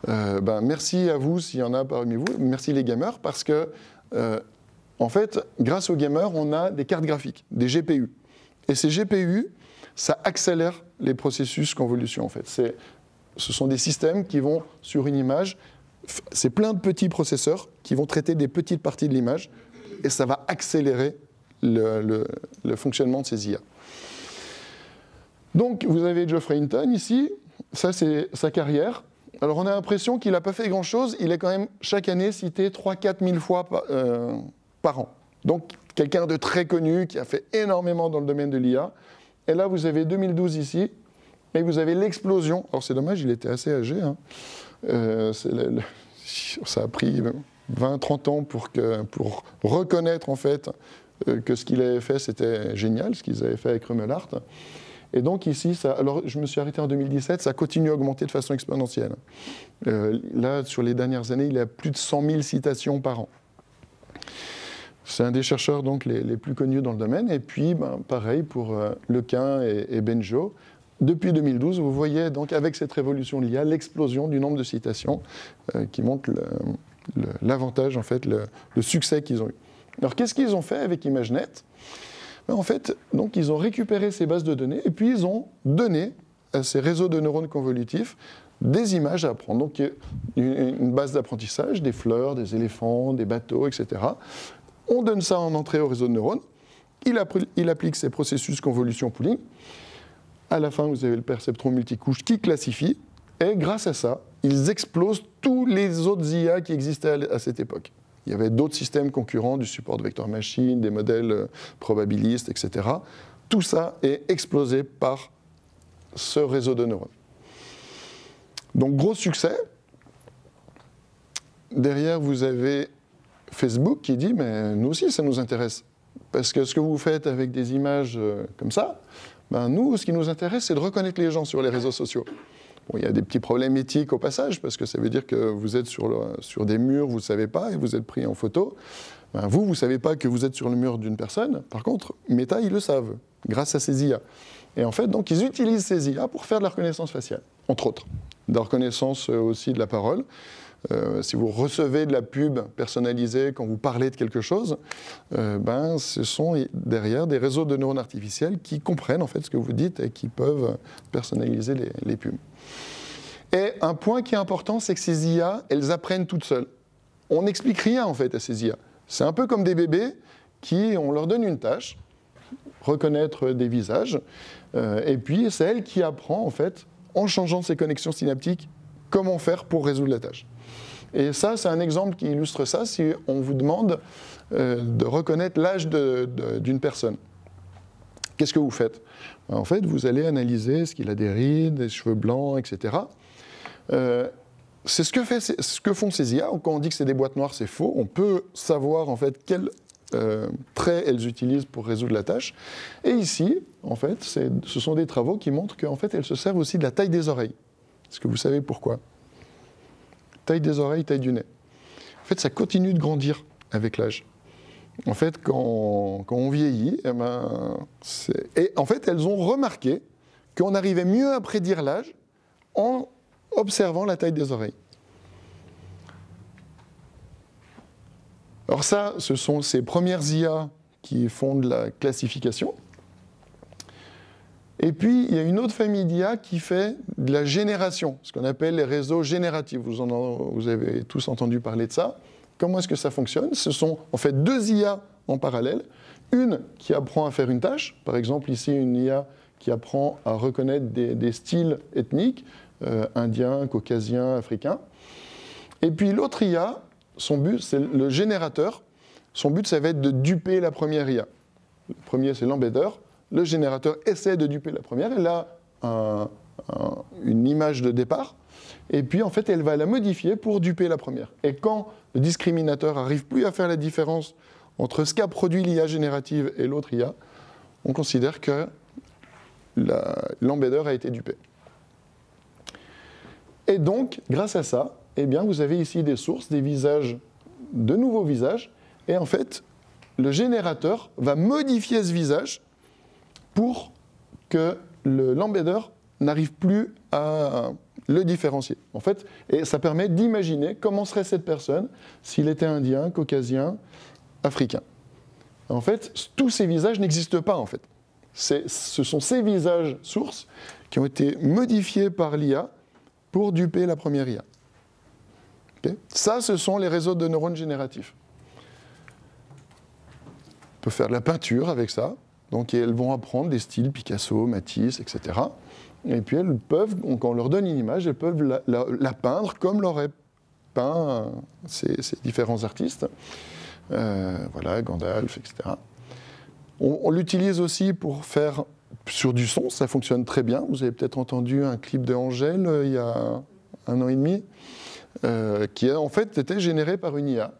Merci à vous s'il y en a parmi vous. Merci les gamers, parce que, en fait, grâce aux gamers, on a des cartes graphiques, des GPU. Et ces GPU, ça accélère les processus convolution, en fait. Ce sont des systèmes qui vont, sur une image, c'est plein de petits processeurs qui vont traiter des petites parties de l'image, et ça va accélérer le fonctionnement de ces IA. Donc, vous avez Geoffrey Hinton ici, ça c'est sa carrière. Alors, on a l'impression qu'il n'a pas fait grand-chose, il est quand même chaque année cité 3-4 000 fois par an. Donc, quelqu'un de très connu qui a fait énormément dans le domaine de l'IA. Et là, vous avez 2012 ici, Et vous avez l'explosion. Alors c'est dommage, il était assez âgé. Hein. Ça a pris 20-30 ans pour reconnaître en fait que ce qu'il avait fait, c'était génial, ce qu'ils avaient fait avec Rumelart. Et donc ici, alors je me suis arrêté en 2017, ça continue à augmenter de façon exponentielle. Là, sur les dernières années, il y a plus de 100 000 citations par an. C'est un des chercheurs donc, les plus connus dans le domaine. Et puis, pareil pour Lequin et Benjo. Depuis 2012, vous voyez donc avec cette révolution l'IA l'explosion du nombre de citations qui montre l'avantage, en fait, le succès qu'ils ont eu. Alors, qu'est-ce qu'ils ont fait avec ImageNet ? En fait, donc, ils ont récupéré ces bases de données et puis ils ont donné à ces réseaux de neurones convolutifs des images à apprendre. Donc, une base d'apprentissage, des fleurs, des éléphants, des bateaux, etc. On donne ça en entrée au réseau de neurones. Il applique ces processus convolution pooling. À la fin, vous avez le perceptron multicouche qui classifie. Et grâce à ça, ils explosent tous les autres IA qui existaient à cette époque. Il y avait d'autres systèmes concurrents, du support de vecteur machine, des modèles probabilistes, etc. Tout ça est explosé par ce réseau de neurones. Donc, gros succès. Derrière, vous avez Facebook qui dit « mais nous aussi, ça nous intéresse ». Parce que ce que vous faites avec des images comme ça, nous, ce qui nous intéresse, c'est de reconnaître les gens sur les réseaux sociaux. Bon, il y a des petits problèmes éthiques au passage, parce que ça veut dire que vous êtes sur des murs, vous ne savez pas, et vous êtes pris en photo. Vous ne savez pas que vous êtes sur le mur d'une personne. Par contre, Meta, ils le savent, grâce à ces IA. Et en fait, donc, ils utilisent ces IA pour faire de la reconnaissance faciale, entre autres. De la reconnaissance aussi de la parole. Si vous recevez de la pub personnalisée quand vous parlez de quelque chose, ce sont derrière des réseaux de neurones artificiels qui comprennent en fait ce que vous dites et qui peuvent personnaliser les pubs. Et un point qui est important, c'est que ces IA, elles apprennent toutes seules. On n'explique rien en fait à ces IA. C'est un peu comme des bébés on leur donne une tâche, reconnaître des visages, et puis c'est elle qui apprend en fait, en changeant ses connexions synaptiques, comment faire pour résoudre la tâche. Et ça, c'est un exemple qui illustre ça, si on vous demande de reconnaître l'âge d'une personne. Qu'est-ce que vous faites ? En fait, vous allez analyser ce qu'il a des rides, des cheveux blancs, etc. C'est ce que font ces IA. Quand on dit que c'est des boîtes noires, c'est faux. On peut savoir en fait quels traits elles utilisent pour résoudre la tâche. Et ici, en fait, ce sont des travaux qui montrent qu'en fait, elles se servent aussi de la taille des oreilles. Est-ce que vous savez pourquoi ? Taille des oreilles, taille du nez. En fait, ça continue de grandir avec l'âge. En fait, quand on vieillit, et en fait, elles ont remarqué qu'on arrivait mieux à prédire l'âge en observant la taille des oreilles. Alors ça, ce sont ces premières IA qui font de la classification. Et puis, il y a une autre famille d'IA qui fait de la génération, ce qu'on appelle les réseaux génératifs. Vous avez tous entendu parler de ça. Comment est-ce que ça fonctionne ? Ce sont en fait deux IA en parallèle. Une qui apprend à faire une tâche. Par exemple, ici, une IA qui apprend à reconnaître des styles ethniques, indiens, caucasiens, africains. Et puis l'autre IA, son but, c'est le générateur. Son but, ça va être de duper la première IA. Le premier, c'est l'embeddeur. Le générateur essaie de duper la première, elle a une image de départ, et puis en fait elle va la modifier pour duper la première. Et quand le discriminateur n'arrive plus à faire la différence entre ce qu'a produit l'IA générative et l'autre IA, on considère que l'embeddeur a été dupé. Et donc, grâce à ça, eh bien, vous avez ici des sources, des visages, de nouveaux visages, et en fait, le générateur va modifier ce visage pour que l'embeddeur n'arrive plus à le différencier. En fait, et ça permet d'imaginer comment serait cette personne s'il était indien, caucasien, africain. En fait, tous ces visages n'existent pas, en fait. Ce sont ces visages sources qui ont été modifiés par l'IA pour duper la première IA. Okay ? Ça, ce sont les réseaux de neurones génératifs. On peut faire de la peinture avec ça. Donc elles vont apprendre des styles Picasso, Matisse, etc. Et puis elles peuvent, quand on leur donne une image, elles peuvent la peindre comme l'auraient peint ces différents artistes. Voilà, Gandalf, etc. On l'utilise aussi pour faire sur du son, ça fonctionne très bien. Vous avez peut-être entendu un clip de Angèle il y a 1 an et demi, qui a en fait été généré par une IA.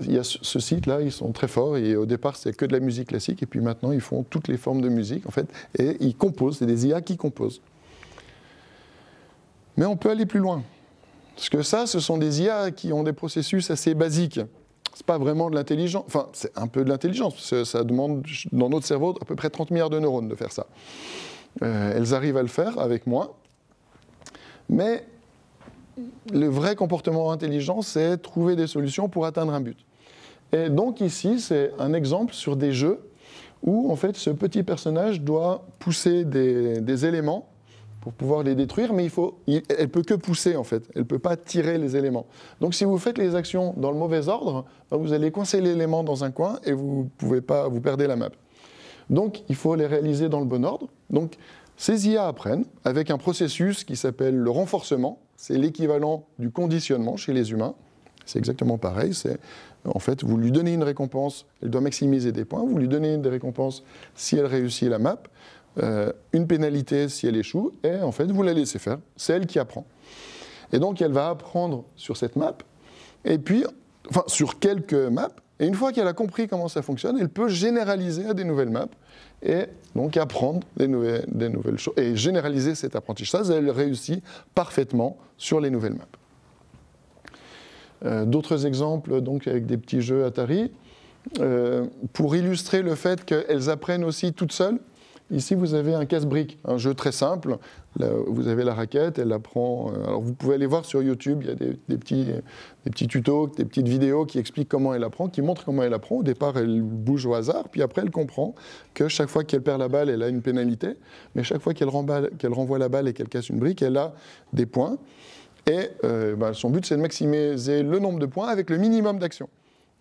Il y a ce site-là, ils sont très forts, et au départ, c'est que de la musique classique, et puis maintenant, ils font toutes les formes de musique, en fait, et ils composent, c'est des IA qui composent. Mais on peut aller plus loin, parce que ça, ce sont des IA qui ont des processus assez basiques. C'est pas vraiment de l'intelligence, enfin, c'est un peu de l'intelligence, parce que ça demande, dans notre cerveau, à peu près 30 milliards de neurones de faire ça. Elles arrivent à le faire avec moins, mais le vrai comportement intelligent, c'est trouver des solutions pour atteindre un but. Et donc ici, c'est un exemple sur des jeux où, en fait, ce petit personnage doit pousser des éléments pour pouvoir les détruire, mais elle ne peut que pousser, en fait. Elle ne peut pas tirer les éléments. Donc si vous faites les actions dans le mauvais ordre, vous allez coincer l'élément dans un coin et vous perdez la map. Donc il faut les réaliser dans le bon ordre. Donc ces IA apprennent avec un processus qui s'appelle le renforcement. C'est l'équivalent du conditionnement chez les humains. C'est exactement pareil. En fait, vous lui donnez une récompense, elle doit maximiser des points. Vous lui donnez des récompenses si elle réussit la map. Une pénalité si elle échoue, et en fait, vous la laissez faire. C'est elle qui apprend. Et donc, elle va apprendre sur cette map, et puis, enfin, sur quelques maps, et une fois qu'elle a compris comment ça fonctionne, elle peut généraliser à des nouvelles maps, et donc apprendre des nouvelles choses, et généraliser cet apprentissage. Elle réussit parfaitement sur les nouvelles maps. D'autres exemples, donc, avec des petits jeux Atari, pour illustrer le fait qu'elles apprennent aussi toutes seules. Ici, vous avez un casse-briques, un jeu très simple. Là, vous avez la raquette, elle apprend. Alors, vous pouvez aller voir sur YouTube, il y a des petits tutos, des petites vidéos qui expliquent comment elle apprend, qui montrent comment elle apprend. Au départ, elle bouge au hasard, puis après, elle comprend que chaque fois qu'elle perd la balle, elle a une pénalité. Mais chaque fois qu'elle renvoie la balle et qu'elle casse une brique, elle a des points. Et son but, c'est de maximiser le nombre de points avec le minimum d'actions.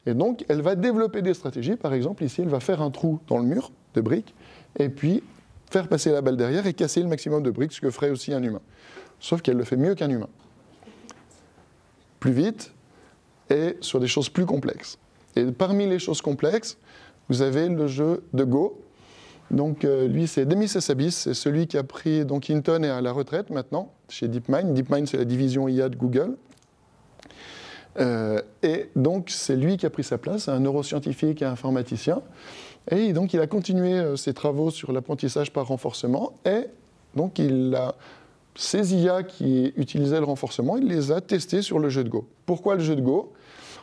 Et donc, elle va développer des stratégies. Par exemple, ici, elle va faire un trou dans le mur de briques, et puis faire passer la balle derrière et casser le maximum de briques, ce que ferait aussi un humain. Sauf qu'elle le fait mieux qu'un humain. Plus vite et sur des choses plus complexes. Et parmi les choses complexes, vous avez le jeu de Go. Donc lui, c'est Demis Hassabis, c'est celui qui a pris, donc Hinton est à la retraite maintenant, chez DeepMind. DeepMind, c'est la division IA de Google. Et donc, c'est lui qui a pris sa place, un neuroscientifique et informaticien. Et donc, il a continué ses travaux sur l'apprentissage par renforcement. Et donc, ces IA qui utilisaient le renforcement, il les a testés sur le jeu de Go. Pourquoi le jeu de Go ?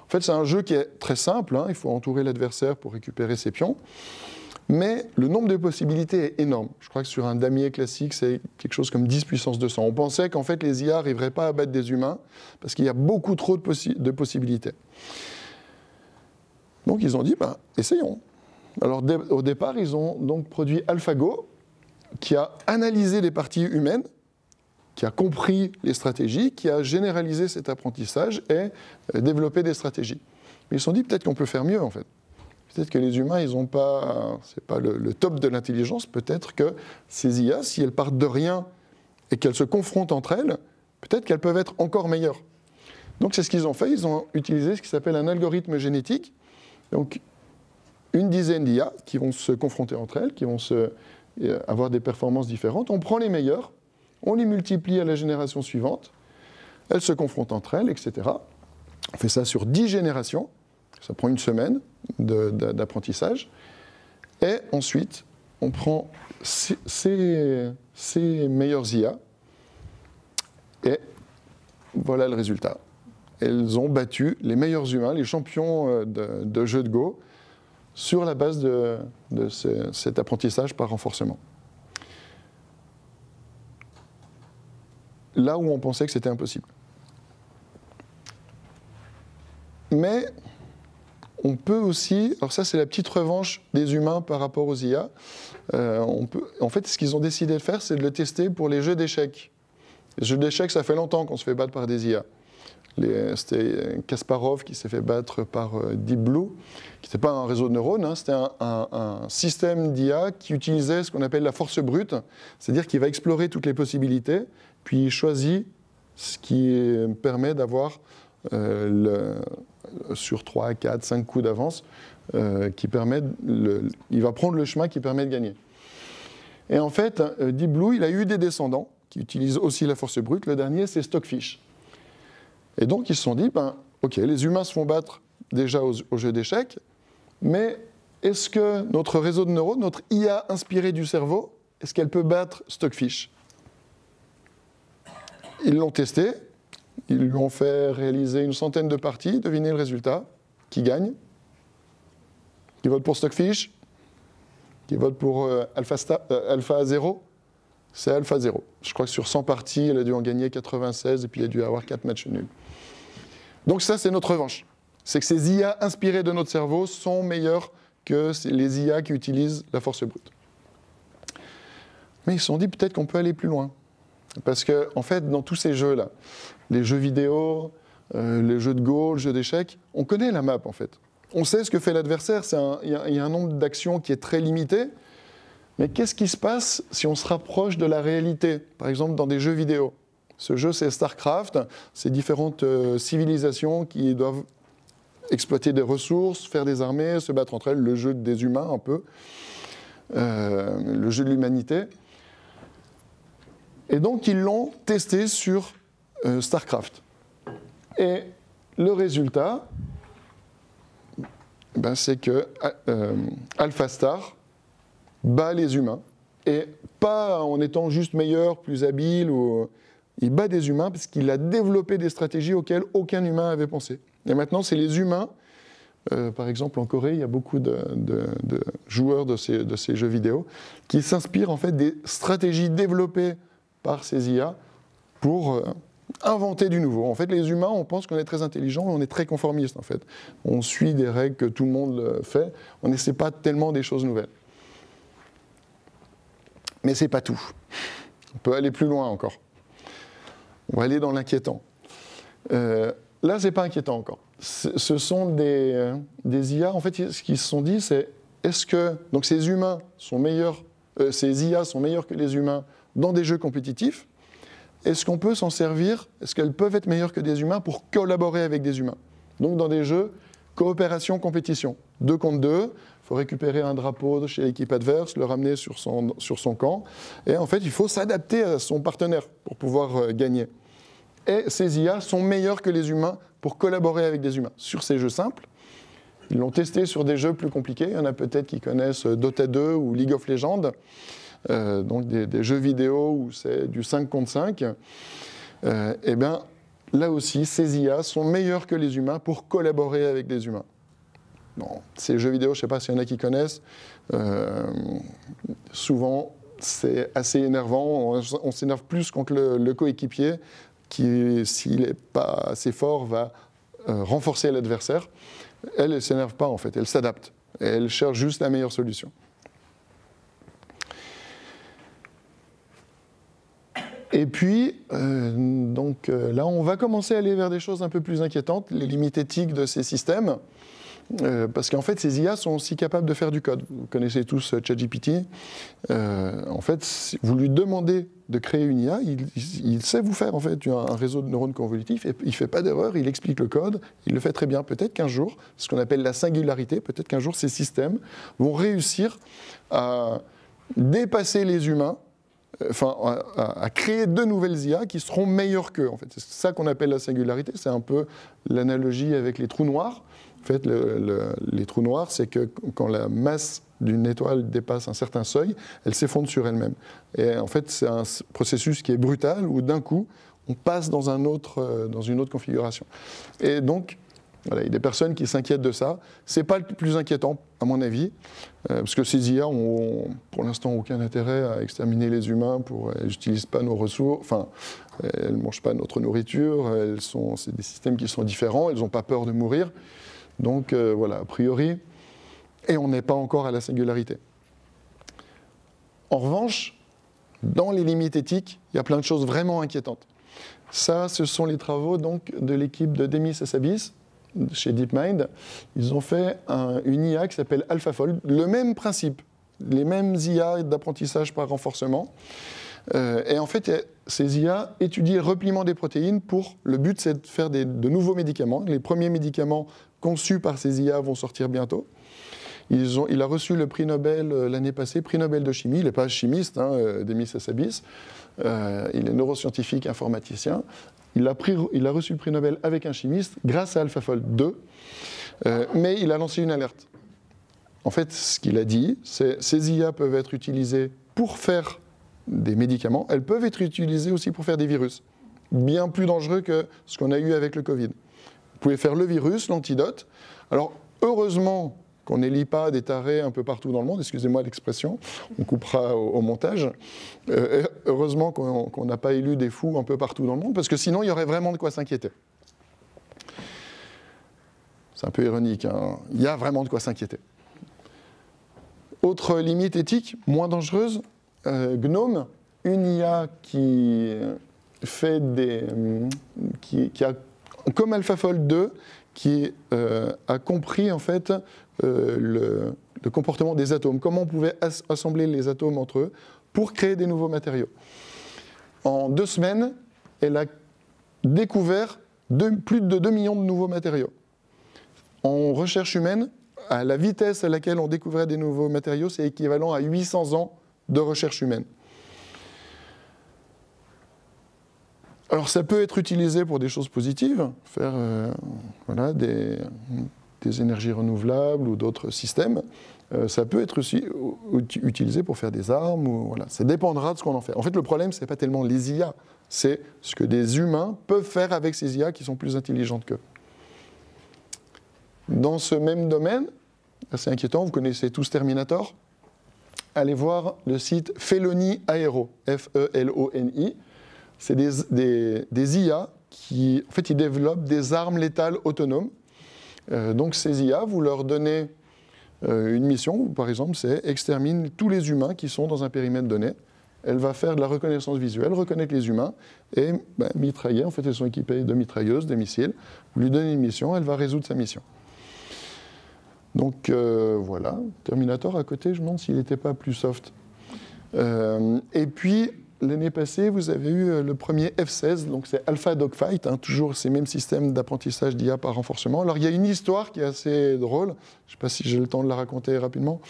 En fait, c'est un jeu qui est très simple. Il faut entourer l'adversaire pour récupérer ses pions. Mais le nombre de possibilités est énorme. Je crois que sur un damier classique, c'est quelque chose comme 10 puissance 200. On pensait qu'en fait, les IA n'arriveraient pas à battre des humains parce qu'il y a beaucoup trop de possibilités. Donc, ils ont dit, essayons. Alors, au départ, ils ont donc produit AlphaGo, qui a analysé les parties humaines, qui a compris les stratégies, qui a généralisé cet apprentissage et développé des stratégies. Mais ils se sont dit, peut-être qu'on peut faire mieux, en fait. Peut-être que les humains, ils n'ont pas, c'est pas le top de l'intelligence. Peut-être que ces IA, si elles partent de rien et qu'elles se confrontent entre elles, peut-être qu'elles peuvent être encore meilleures. Donc c'est ce qu'ils ont fait. Ils ont utilisé ce qui s'appelle un algorithme génétique. Donc une dizaine d'IA qui vont se confronter entre elles, qui vont avoir des performances différentes. On prend les meilleures, on les multiplie à la génération suivante, elles se confrontent entre elles, etc. On fait ça sur 10 générations. Ça prend une semaine d'apprentissage. Et ensuite, on prend ces meilleures IA. Et voilà le résultat. Elles ont battu les meilleurs humains, les champions de jeux de Go, sur la base de cet apprentissage par renforcement. Là où on pensait que c'était impossible. Mais on peut aussi, alors ça c'est la petite revanche des humains par rapport aux IA, en fait ce qu'ils ont décidé de faire c'est de le tester pour les jeux d'échecs. Les jeux d'échecs ça fait longtemps qu'on se fait battre par des IA. C'était Kasparov qui s'est fait battre par Deep Blue, qui n'était pas un réseau de neurones, c'était un système d'IA qui utilisait ce qu'on appelle la force brute, c'est-à-dire qu'il va explorer toutes les possibilités, puis il choisit ce qui permet d'avoir sur 3, 4, 5 coups d'avance, il va prendre le chemin qui permet de gagner. Et en fait, Deep Blue, il a eu des descendants qui utilisent aussi la force brute. Le dernier, c'est Stockfish. Et donc, ils se sont dit, OK, les humains se font battre déjà au jeu d'échecs, mais est-ce que notre réseau de neurones, notre IA inspirée du cerveau, est-ce qu'elle peut battre Stockfish? Ils l'ont testé, ils lui ont fait réaliser une centaine de parties, devinez le résultat, qui gagne? Qui vote pour Stockfish? Qui vote pour Alpha 0? C'est Alpha 0. Je crois que sur 100 parties, elle a dû en gagner 96 et puis il a dû avoir 4 matchs nuls. Donc ça, c'est notre revanche. C'est que ces IA inspirées de notre cerveau sont meilleures que les IA qui utilisent la force brute. Mais ils se sont dit peut-être qu'on peut aller plus loin. Parce que, en fait, dans tous ces jeux-là, les jeux vidéo, les jeux de Go, le jeu d'échecs, on connaît la map, en fait. On sait ce que fait l'adversaire, il y a un nombre d'actions qui est très limité. Mais qu'est-ce qui se passe si on se rapproche de la réalité? Par exemple, dans des jeux vidéo. Ce jeu, c'est StarCraft. C'est différentes civilisations qui doivent exploiter des ressources, faire des armées, se battre entre elles. Le jeu des humains, un peu. Le jeu de l'humanité. Et donc, ils l'ont testé sur StarCraft. Et le résultat, c'est que AlphaStar bat les humains, et pas en étant juste meilleur, plus habile, il bat des humains parce qu'il a développé des stratégies auxquelles aucun humain avait pensé. Et maintenant, c'est les humains, par exemple en Corée, il y a beaucoup de joueurs de ces jeux vidéo qui s'inspirent en fait des stratégies développées par ces IA pour inventer du nouveau. En fait, les humains, on pense qu'on est très intelligent, on est très conformiste en fait. On suit des règles que tout le monde fait, on n'essaie pas tellement des choses nouvelles. Mais ce n'est pas tout. On peut aller plus loin encore. On va aller dans l'inquiétant. Là, ce n'est pas inquiétant encore. Ce sont des IA. En fait, ce qu'ils se sont dit, c'est est-ce que donc ces humains sont meilleurs, ces IA sont meilleurs que les humains dans des jeux compétitifs? Est-ce qu'on peut s'en servir? Est-ce qu'elles peuvent être meilleures que des humains pour collaborer avec des humains? Donc, dans des jeux coopération-compétition, 2 contre 2. Il faut récupérer un drapeau chez l'équipe adverse, le ramener sur son camp. Et en fait, il faut s'adapter à son partenaire pour pouvoir gagner. Et ces IA sont meilleurs que les humains pour collaborer avec des humains. Sur ces jeux simples, ils l'ont testé sur des jeux plus compliqués. Il y en a peut-être qui connaissent Dota 2 ou League of Legends, donc des jeux vidéo où c'est du 5 contre 5. Et bien, là aussi, ces IA sont meilleurs que les humains pour collaborer avec des humains. Bon, ces jeux vidéo, je ne sais pas s'il y en a qui connaissent, souvent c'est assez énervant, on s'énerve plus contre le coéquipier qui, s'il n'est pas assez fort, va renforcer l'adversaire. Elle ne s'énerve pas en fait, elle s'adapte, elle cherche juste la meilleure solution. Et puis, là, on va commencer à aller vers des choses un peu plus inquiétantes, les limites éthiques de ces systèmes. Parce qu'en fait, ces IA sont aussi capables de faire du code. Vous connaissez tous ChatGPT. En fait, si vous lui demandez de créer une IA, il sait vous faire en fait un réseau de neurones convolutifs. Et il ne fait pas d'erreur, il explique le code, il le fait très bien. Peut-être qu'un jour, ce qu'on appelle la singularité, peut-être qu'un jour, ces systèmes vont réussir à dépasser les humains, à créer de nouvelles IA qui seront meilleures qu'eux. En fait. C'est ça qu'on appelle la singularité. C'est un peu l'analogie avec les trous noirs. En fait, les trous noirs, c'est que quand la masse d'une étoile dépasse un certain seuil, elle s'effondre sur elle-même. Et en fait, c'est un processus qui est brutal, où d'un coup, on passe dans une autre configuration. Et donc, voilà, il y a des personnes qui s'inquiètent de ça. Ce n'est pas le plus inquiétant, à mon avis, parce que ces IA ont, pour l'instant, aucun intérêt à exterminer les humains. Elles n'utilisent pas nos ressources, elles ne mangent pas notre nourriture, c'est des systèmes qui sont différents, elles n'ont pas peur de mourir. Donc voilà, a priori, et on n'est pas encore à la singularité. En revanche, dans les limites éthiques, il y a plein de choses vraiment inquiétantes. Ça, ce sont les travaux donc, de l'équipe de Demis Hassabis, chez DeepMind. Ils ont fait une IA qui s'appelle AlphaFold, le même principe, les mêmes IA d'apprentissage par renforcement. Et en fait, ces IA étudient le repliement des protéines pour... Le but, c'est de faire de nouveaux médicaments. Les premiers médicaments conçus par ces IA vont sortir bientôt. Il a reçu le prix Nobel l'année passée, prix Nobel de chimie. Il n'est pas chimiste, Demis Hassabis. Il est neuroscientifique, informaticien. Il a reçu le prix Nobel avec un chimiste grâce à AlphaFold 2. Mais il a lancé une alerte. En fait, ce qu'il a dit, c'est que ces IA peuvent être utilisées pour faire des médicaments. Elles peuvent être utilisées aussi pour faire des virus. Bien plus dangereux que ce qu'on a eu avec le Covid. Vous pouvez faire le virus, l'antidote. Alors, heureusement qu'on n'élit pas des tarés un peu partout dans le monde, excusez-moi l'expression, on coupera au montage. Heureusement qu'on n'a pas élu des fous un peu partout dans le monde, parce que sinon, il y aurait vraiment de quoi s'inquiéter. C'est un peu ironique, hein. Il y a vraiment de quoi s'inquiéter. Autre limite éthique, moins dangereuse, Gnome, une IA qui fait qui a, comme AlphaFold 2, qui a compris en fait le comportement des atomes, comment on pouvait assembler les atomes entre eux pour créer des nouveaux matériaux. En 2 semaines, elle a découvert plus de 2 millions de nouveaux matériaux. En recherche humaine, à la vitesse à laquelle on découvrait des nouveaux matériaux, c'est équivalent à 800 ans de recherche humaine. Alors ça peut être utilisé pour des choses positives, faire voilà, des énergies renouvelables ou d'autres systèmes. Ça peut être aussi utilisé pour faire des armes. Voilà. Ça dépendra de ce qu'on en fait. En fait, le problème, ce n'est pas tellement les IA, c'est ce que des humains peuvent faire avec ces IA qui sont plus intelligentes qu'eux. Dans ce même domaine, assez inquiétant, vous connaissez tous Terminator, allez voir le site Felony Aero, F-E-L-O-N-I. C'est des IA qui, en fait, ils développent des armes létales autonomes. Donc ces IA, vous leur donnez une mission, par exemple, c'est extermine tous les humains qui sont dans un périmètre donné. Elle va faire de la reconnaissance visuelle, reconnaître les humains et mitrailler. En fait, elles sont équipées de mitrailleuses, de missiles. Vous lui donnez une mission, elle va résoudre sa mission. Donc voilà, Terminator à côté, je me demande s'il n'était pas plus soft. Et puis, l'année passée, vous avez eu le premier F-16, donc c'est Alpha Dogfight, hein, toujours ces mêmes systèmes d'apprentissage d'IA par renforcement. Alors il y a une histoire qui est assez drôle, je ne sais pas si j'ai le temps de la raconter rapidement.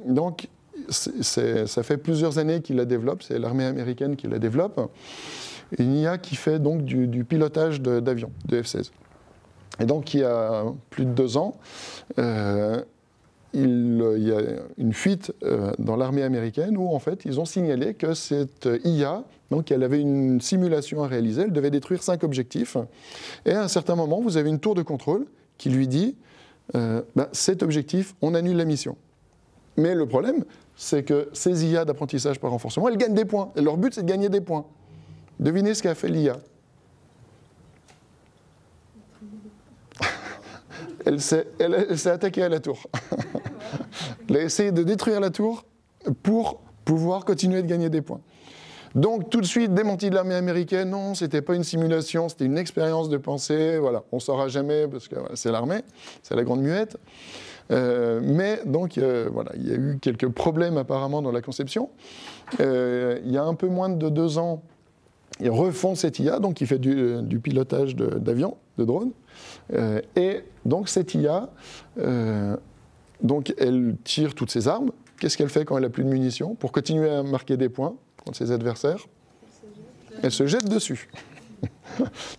Donc ça fait plusieurs années qu'il la développe, c'est l'armée américaine qui la développe. Une IA qui fait donc du pilotage d'avions, de F-16. Et donc il y a plus de 2 ans, il y a une fuite dans l'armée américaine où en fait ils ont signalé que cette IA, donc elle avait une simulation à réaliser, elle devait détruire 5 objectifs. Et à un certain moment, vous avez une tour de contrôle qui lui dit cet objectif, on annule la mission. Mais le problème, c'est que ces IA d'apprentissage par renforcement, elles gagnent des points. Et leur but, c'est de gagner des points. Devinez ce qu'a fait l'IA. Elle s'est attaquée à la tour. Elle a essayé de détruire la tour pour pouvoir continuer de gagner des points. Donc, tout de suite, démenti de l'armée américaine, non, ce n'était pas une simulation, c'était une expérience de pensée, voilà, on ne saura jamais, parce que voilà, c'est l'armée, c'est la grande muette. Mais donc, voilà, il y a eu quelques problèmes apparemment dans la conception. Il y a un peu moins de 2 ans, ils refont cette IA, donc qui fait du pilotage d'avions, de drones. Et donc cette IA, donc elle tire toutes ses armes. Qu'est-ce qu'elle fait quand elle n'a plus de munitions? Pour continuer à marquer des points contre ses adversaires, elle se jette dessus.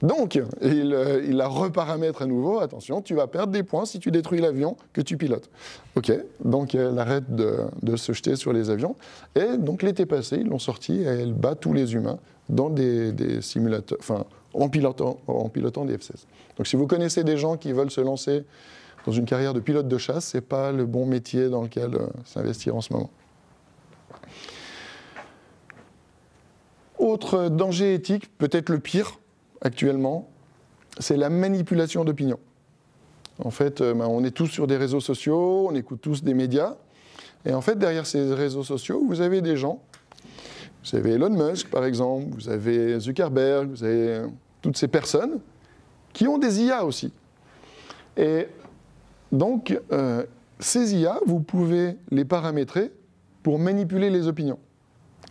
Donc, il la reparamètre à nouveau. Attention, tu vas perdre des points si tu détruis l'avion que tu pilotes. OK, donc elle arrête de se jeter sur les avions. Et donc l'été passé, ils l'ont sortie et elle bat tous les humains dans des simulateurs, enfin, en pilotant des F-16. Donc si vous connaissez des gens qui veulent se lancer dans une carrière de pilote de chasse, ce n'est pas le bon métier dans lequel s'investir en ce moment. Autre danger éthique, peut-être le pire actuellement, c'est la manipulation d'opinion. En fait, on est tous sur des réseaux sociaux, on écoute tous des médias, et en fait, derrière ces réseaux sociaux, vous avez des gens. Vous avez Elon Musk, par exemple, vous avez Zuckerberg, vous avez toutes ces personnes qui ont des IA aussi. Et donc, ces IA, vous pouvez les paramétrer pour manipuler les opinions.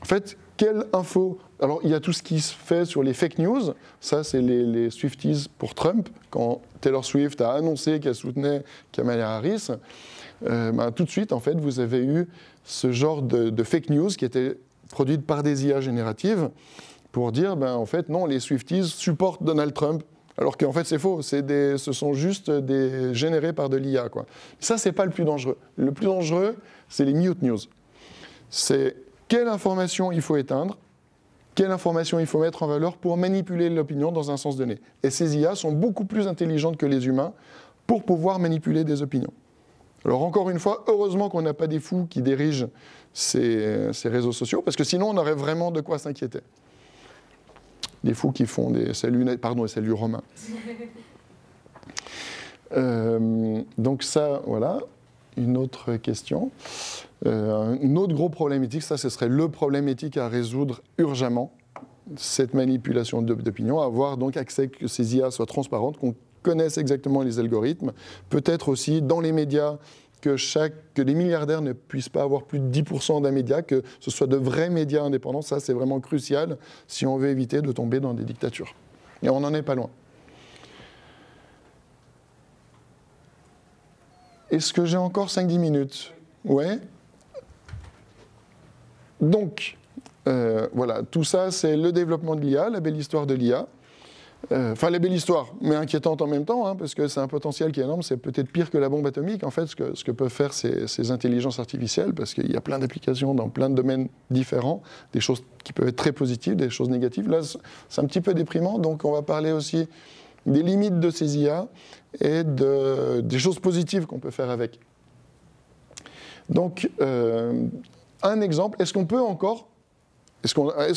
En fait, quelle info? Alors, il y a tout ce qui se fait sur les fake news. Ça, c'est les Swifties pour Trump. Quand Taylor Swift a annoncé qu'elle soutenait Kamala Harris, tout de suite, en fait, vous avez eu ce genre de fake news qui était produite par des IA génératives pour dire, en fait, non, les Swifties supportent Donald Trump. Alors qu'en fait, c'est faux. Ce sont juste des générés par de l'IA, quoi. Ça, c'est pas le plus dangereux. Le plus dangereux, c'est les mute news. C'est quelle information il faut éteindre, quelle information il faut mettre en valeur pour manipuler l'opinion dans un sens donné. Et ces IA sont beaucoup plus intelligentes que les humains pour pouvoir manipuler des opinions. Alors encore une fois, heureusement qu'on n'a pas des fous qui dirigent ces réseaux sociaux, parce que sinon on aurait vraiment de quoi s'inquiéter. Des fous qui font des saluts romains. Donc ça, voilà. Une autre question. Un autre gros problème éthique, ça, ce serait le problème éthique à résoudre urgemment, cette manipulation d'opinion, avoir donc accès que ces IA soient transparentes, qu'on connaisse exactement les algorithmes, peut-être aussi dans les médias, que les milliardaires ne puissent pas avoir plus de 10% d'un média, que ce soit de vrais médias indépendants. Ça, c'est vraiment crucial si on veut éviter de tomber dans des dictatures. Et on n'en est pas loin. Est-ce que j'ai encore 5-10 minutes? Ouais. Donc, voilà, tout ça, c'est le développement de l'IA, la belle histoire de l'IA. Enfin, la belle histoire, mais inquiétante en même temps, parce que c'est un potentiel qui est énorme. C'est peut-être pire que la bombe atomique, en fait, ce que peuvent faire ces intelligences artificielles, parce qu'il y a plein d'applications dans plein de domaines différents, des choses qui peuvent être très positives, des choses négatives. Là, c'est un petit peu déprimant, donc on va parler aussi des limites de ces IA et des choses positives qu'on peut faire avec. Donc, un exemple, est-ce qu'on peut encore...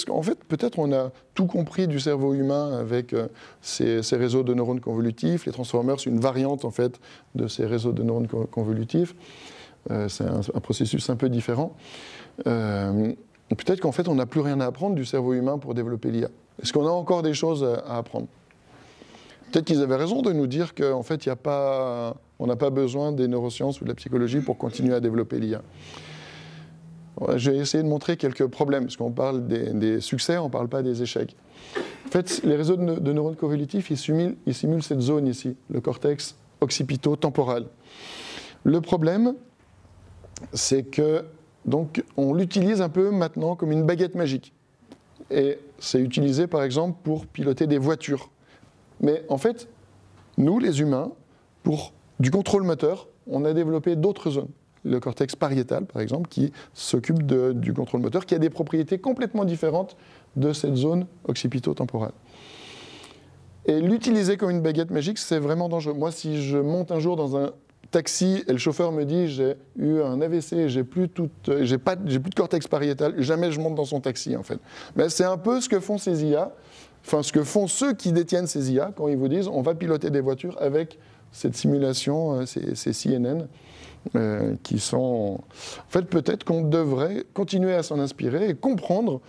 En fait, peut-être on a tout compris du cerveau humain avec ces réseaux de neurones convolutifs. Les transformers, c'est une variante, en fait, de ces réseaux de neurones convolutifs. C'est un processus un peu différent. Peut-être qu'en fait, on n'a plus rien à apprendre du cerveau humain pour développer l'IA. Est-ce qu'on a encore des choses à apprendre? Peut-être qu'ils avaient raison de nous dire qu'en fait, on n'a pas besoin des neurosciences ou de la psychologie pour continuer à développer l'IA. Je vais essayer de montrer quelques problèmes, parce qu'on parle des succès, on ne parle pas des échecs. En fait, les réseaux de neurones convolutifs, ils simulent cette zone ici, le cortex occipito-temporal. Le problème, c'est que donc, on l'utilise un peu maintenant comme une baguette magique. Et c'est utilisé, par exemple, pour piloter des voitures. Mais en fait, nous, les humains, pour du contrôle moteur, on a développé d'autres zones. Le cortex pariétal, par exemple, qui s'occupe du contrôle moteur, qui a des propriétés complètement différentes de cette zone occipito-temporale. Et l'utiliser comme une baguette magique, c'est vraiment dangereux. Moi, si je monte un jour dans un taxi et le chauffeur me dit « j'ai eu un AVC, j'ai plus de cortex pariétal », jamais je monte dans son taxi, en fait. Mais c'est un peu ce que font ces IA, enfin ce que font ceux qui détiennent ces IA, quand ils vous disent « on va piloter des voitures avec cette simulation, ces CNN ». Qui sont... En fait, peut-être qu'on devrait continuer à s'en inspirer et comprendre,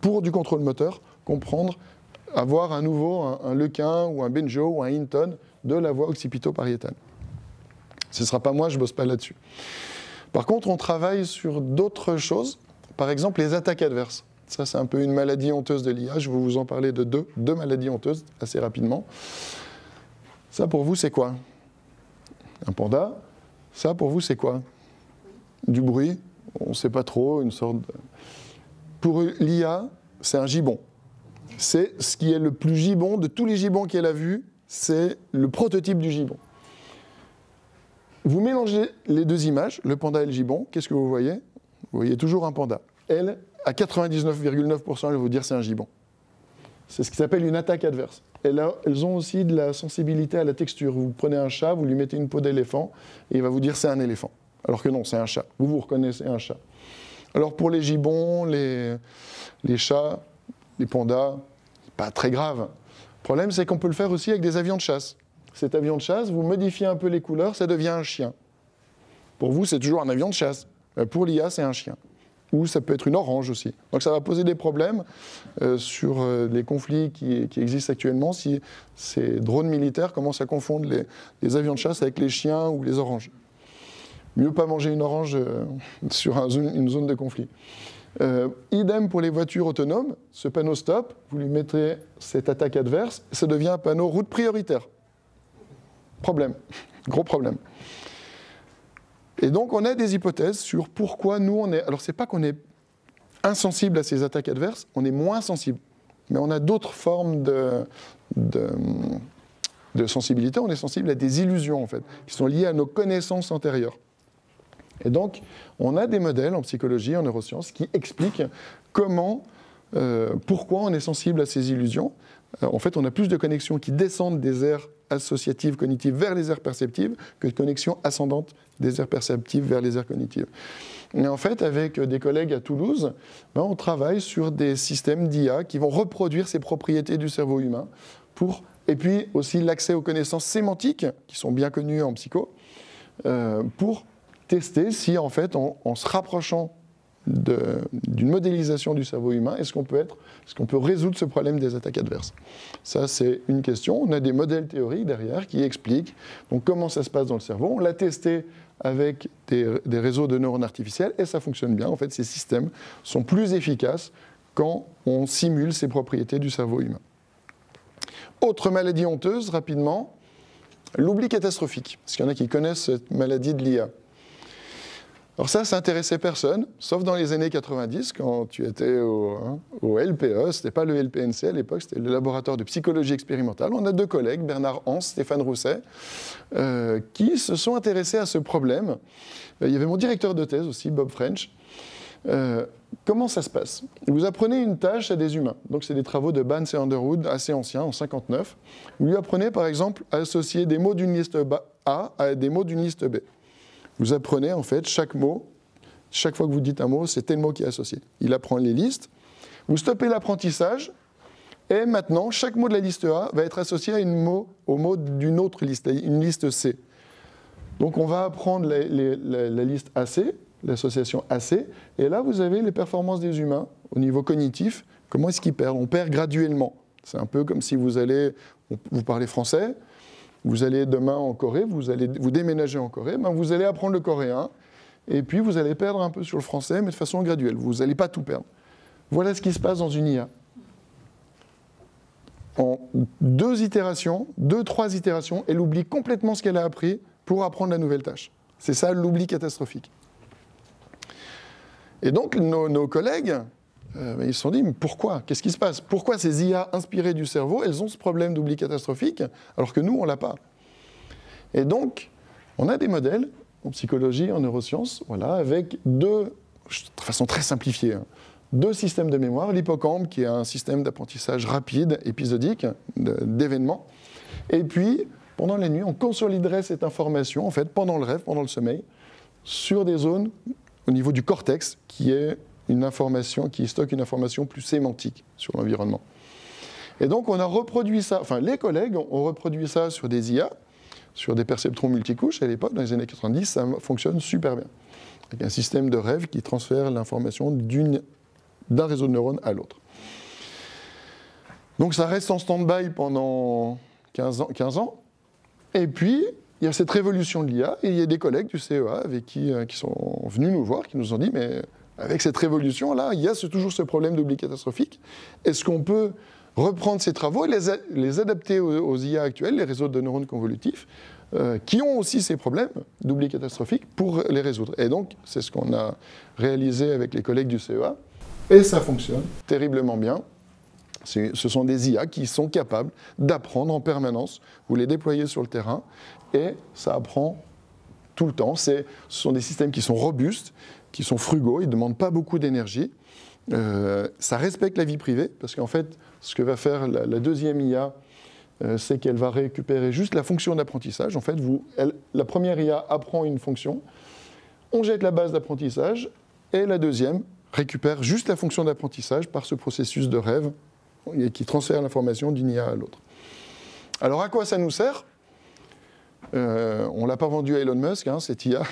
pour du contrôle moteur, avoir à nouveau un Lequin ou un Benjo ou un Hinton de la voie occipito-pariétale. Ce ne sera pas moi, je ne bosse pas là-dessus. Par contre, on travaille sur d'autres choses, par exemple les attaques adverses. Ça, c'est un peu une maladie honteuse de l'IA. Je vais vous en parler de deux maladies honteuses assez rapidement. Ça, pour vous, c'est quoi? Un panda. Ça, pour vous, c'est quoi? Du bruit? On ne sait pas trop, une sorte de... Pour l'IA, c'est un gibbon. C'est ce qui est le plus gibbon de tous les gibbons qu'elle a vus, c'est le prototype du gibbon. Vous mélangez les deux images, le panda et le gibbon, qu'est-ce que vous voyez? Vous voyez toujours un panda. Elle, à 99,9%, elle va vous dire c'est un gibbon. C'est ce qui s'appelle une attaque adverse. Elles ont aussi de la sensibilité à la texture. Vous prenez un chat, vous lui mettez une peau d'éléphant, et il va vous dire c'est un éléphant. Alors que non, c'est un chat. Vous reconnaissez un chat. Alors pour les gibbons, les chats, les pandas, pas très grave. Le problème, c'est qu'on peut le faire aussi avec des avions de chasse. Cet avion de chasse, vous modifiez un peu les couleurs, ça devient un chien. Pour vous, c'est toujours un avion de chasse. Pour l'IA, c'est un chien. Ou ça peut être une orange aussi. Donc ça va poser des problèmes sur les conflits qui existent actuellement si ces drones militaires commencent à confondre les avions de chasse avec les chiens ou les oranges. Mieux pas manger une orange sur une zone de conflit. Idem pour les voitures autonomes, ce panneau stop, vous lui mettez cette attaque adverse, ça devient un panneau route prioritaire. Problème, gros problème. Et donc on a des hypothèses sur pourquoi nous on est... Alors c'est pas qu'on est insensible à ces attaques adverses, on est moins sensible. Mais on a d'autres formes de sensibilité, on est sensible à des illusions en fait, qui sont liées à nos connaissances antérieures. Et donc, on a des modèles en psychologie, en neurosciences, qui expliquent pourquoi on est sensible à ces illusions. En fait, on a plus de connexions qui descendent des aires associatives cognitives vers les aires perceptives que de connexions ascendantes des aires perceptives vers les aires cognitives. Et en fait, avec des collègues à Toulouse, on travaille sur des systèmes d'IA qui vont reproduire ces propriétés du cerveau humain et puis aussi l'accès aux connaissances sémantiques, qui sont bien connues en psycho, pour tester si, en fait, en se rapprochant d'une modélisation du cerveau humain, est-ce qu'on peut résoudre ce problème des attaques adverses? Ça, c'est une question. On a des modèles théoriques derrière qui expliquent donc, comment ça se passe dans le cerveau. On l'a testé avec des réseaux de neurones artificiels et ça fonctionne bien. En fait, ces systèmes sont plus efficaces quand on simule ces propriétés du cerveau humain. Autre maladie honteuse, rapidement, l'oubli catastrophique. Parce qu'il y en a qui connaissent cette maladie de l'IA. Alors ça intéressait personne, sauf dans les années 90, quand tu étais au LPE, c'était pas le LPNC à l'époque, c'était le laboratoire de psychologie expérimentale. On a deux collègues, Bernard Hans, Stéphane Rousset, qui se sont intéressés à ce problème. Il y avait mon directeur de thèse aussi, Bob French. Comment ça se passe? Vous apprenez une tâche à des humains. Donc c'est des travaux de Banks et Underwood assez anciens, en 59. Vous lui apprenez par exemple à associer des mots d'une liste A à des mots d'une liste B. Vous apprenez en fait chaque mot, chaque fois que vous dites un mot, c'est tel mot qui est associé. Il apprend les listes. Vous stoppez l'apprentissage et maintenant chaque mot de la liste A va être associé au mot d'une autre liste, une liste C. Donc on va apprendre la liste AC, l'association AC, et là vous avez les performances des humains au niveau cognitif. Comment est-ce qu'ils perdent? On perd graduellement. C'est un peu comme si vous parlez français. Vous allez demain en Corée, vous déménagez en Corée, vous allez apprendre le coréen, et puis vous allez perdre un peu sur le français, mais de façon graduelle. Vous n'allez pas tout perdre. Voilà ce qui se passe dans une IA. En 3 itérations, elle oublie complètement ce qu'elle a appris pour apprendre la nouvelle tâche. C'est ça l'oubli catastrophique. Et donc nos collègues, ils se sont dit, mais pourquoi? Qu'est-ce qui se passe? Pourquoi ces IA inspirées du cerveau, elles ont ce problème d'oubli catastrophique, alors que nous, on ne l'a pas? Et donc, on a des modèles en psychologie, en neurosciences, avec de façon très simplifiée, 2 systèmes de mémoire. L'hippocampe, qui est un système d'apprentissage rapide, épisodique, d'événements. Et puis, pendant la nuit, on consoliderait cette information, en fait, pendant le rêve, pendant le sommeil, sur des zones au niveau du cortex, qui stocke une information plus sémantique sur l'environnement. Et donc on a reproduit ça, les collègues ont reproduit ça sur des IA, sur des perceptrons multicouches à l'époque, dans les années 90, ça fonctionne super bien. Avec un système de rêve qui transfère l'information d'un réseau de neurones à l'autre. Donc ça reste en stand-by pendant 15 ans, et puis il y a cette révolution de l'IA, et il y a des collègues du CEA qui sont venus nous voir, qui nous ont dit, mais avec cette révolution-là, il y a toujours ce problème d'oubli catastrophique. Est-ce qu'on peut reprendre ces travaux et les adapter aux IA actuels, les réseaux de neurones convolutifs, qui ont aussi ces problèmes d'oubli catastrophique, pour les résoudre? Et donc, c'est ce qu'on a réalisé avec les collègues du CEA, et ça fonctionne terriblement bien. Ce sont des IA qui sont capables d'apprendre en permanence. Vous les déployez sur le terrain, et ça apprend tout le temps. Ce sont des systèmes qui sont robustes, qui sont frugaux, ils ne demandent pas beaucoup d'énergie. Ça respecte la vie privée, parce qu'en fait, ce que va faire la deuxième IA, c'est qu'elle va récupérer juste la fonction d'apprentissage. En fait, la première IA apprend une fonction, on jette la base d'apprentissage, et la deuxième récupère juste la fonction d'apprentissage par ce processus de rêve qui transfère l'information d'une IA à l'autre. Alors à quoi ça nous sert? On ne l'a pas vendu à Elon Musk, cette IA.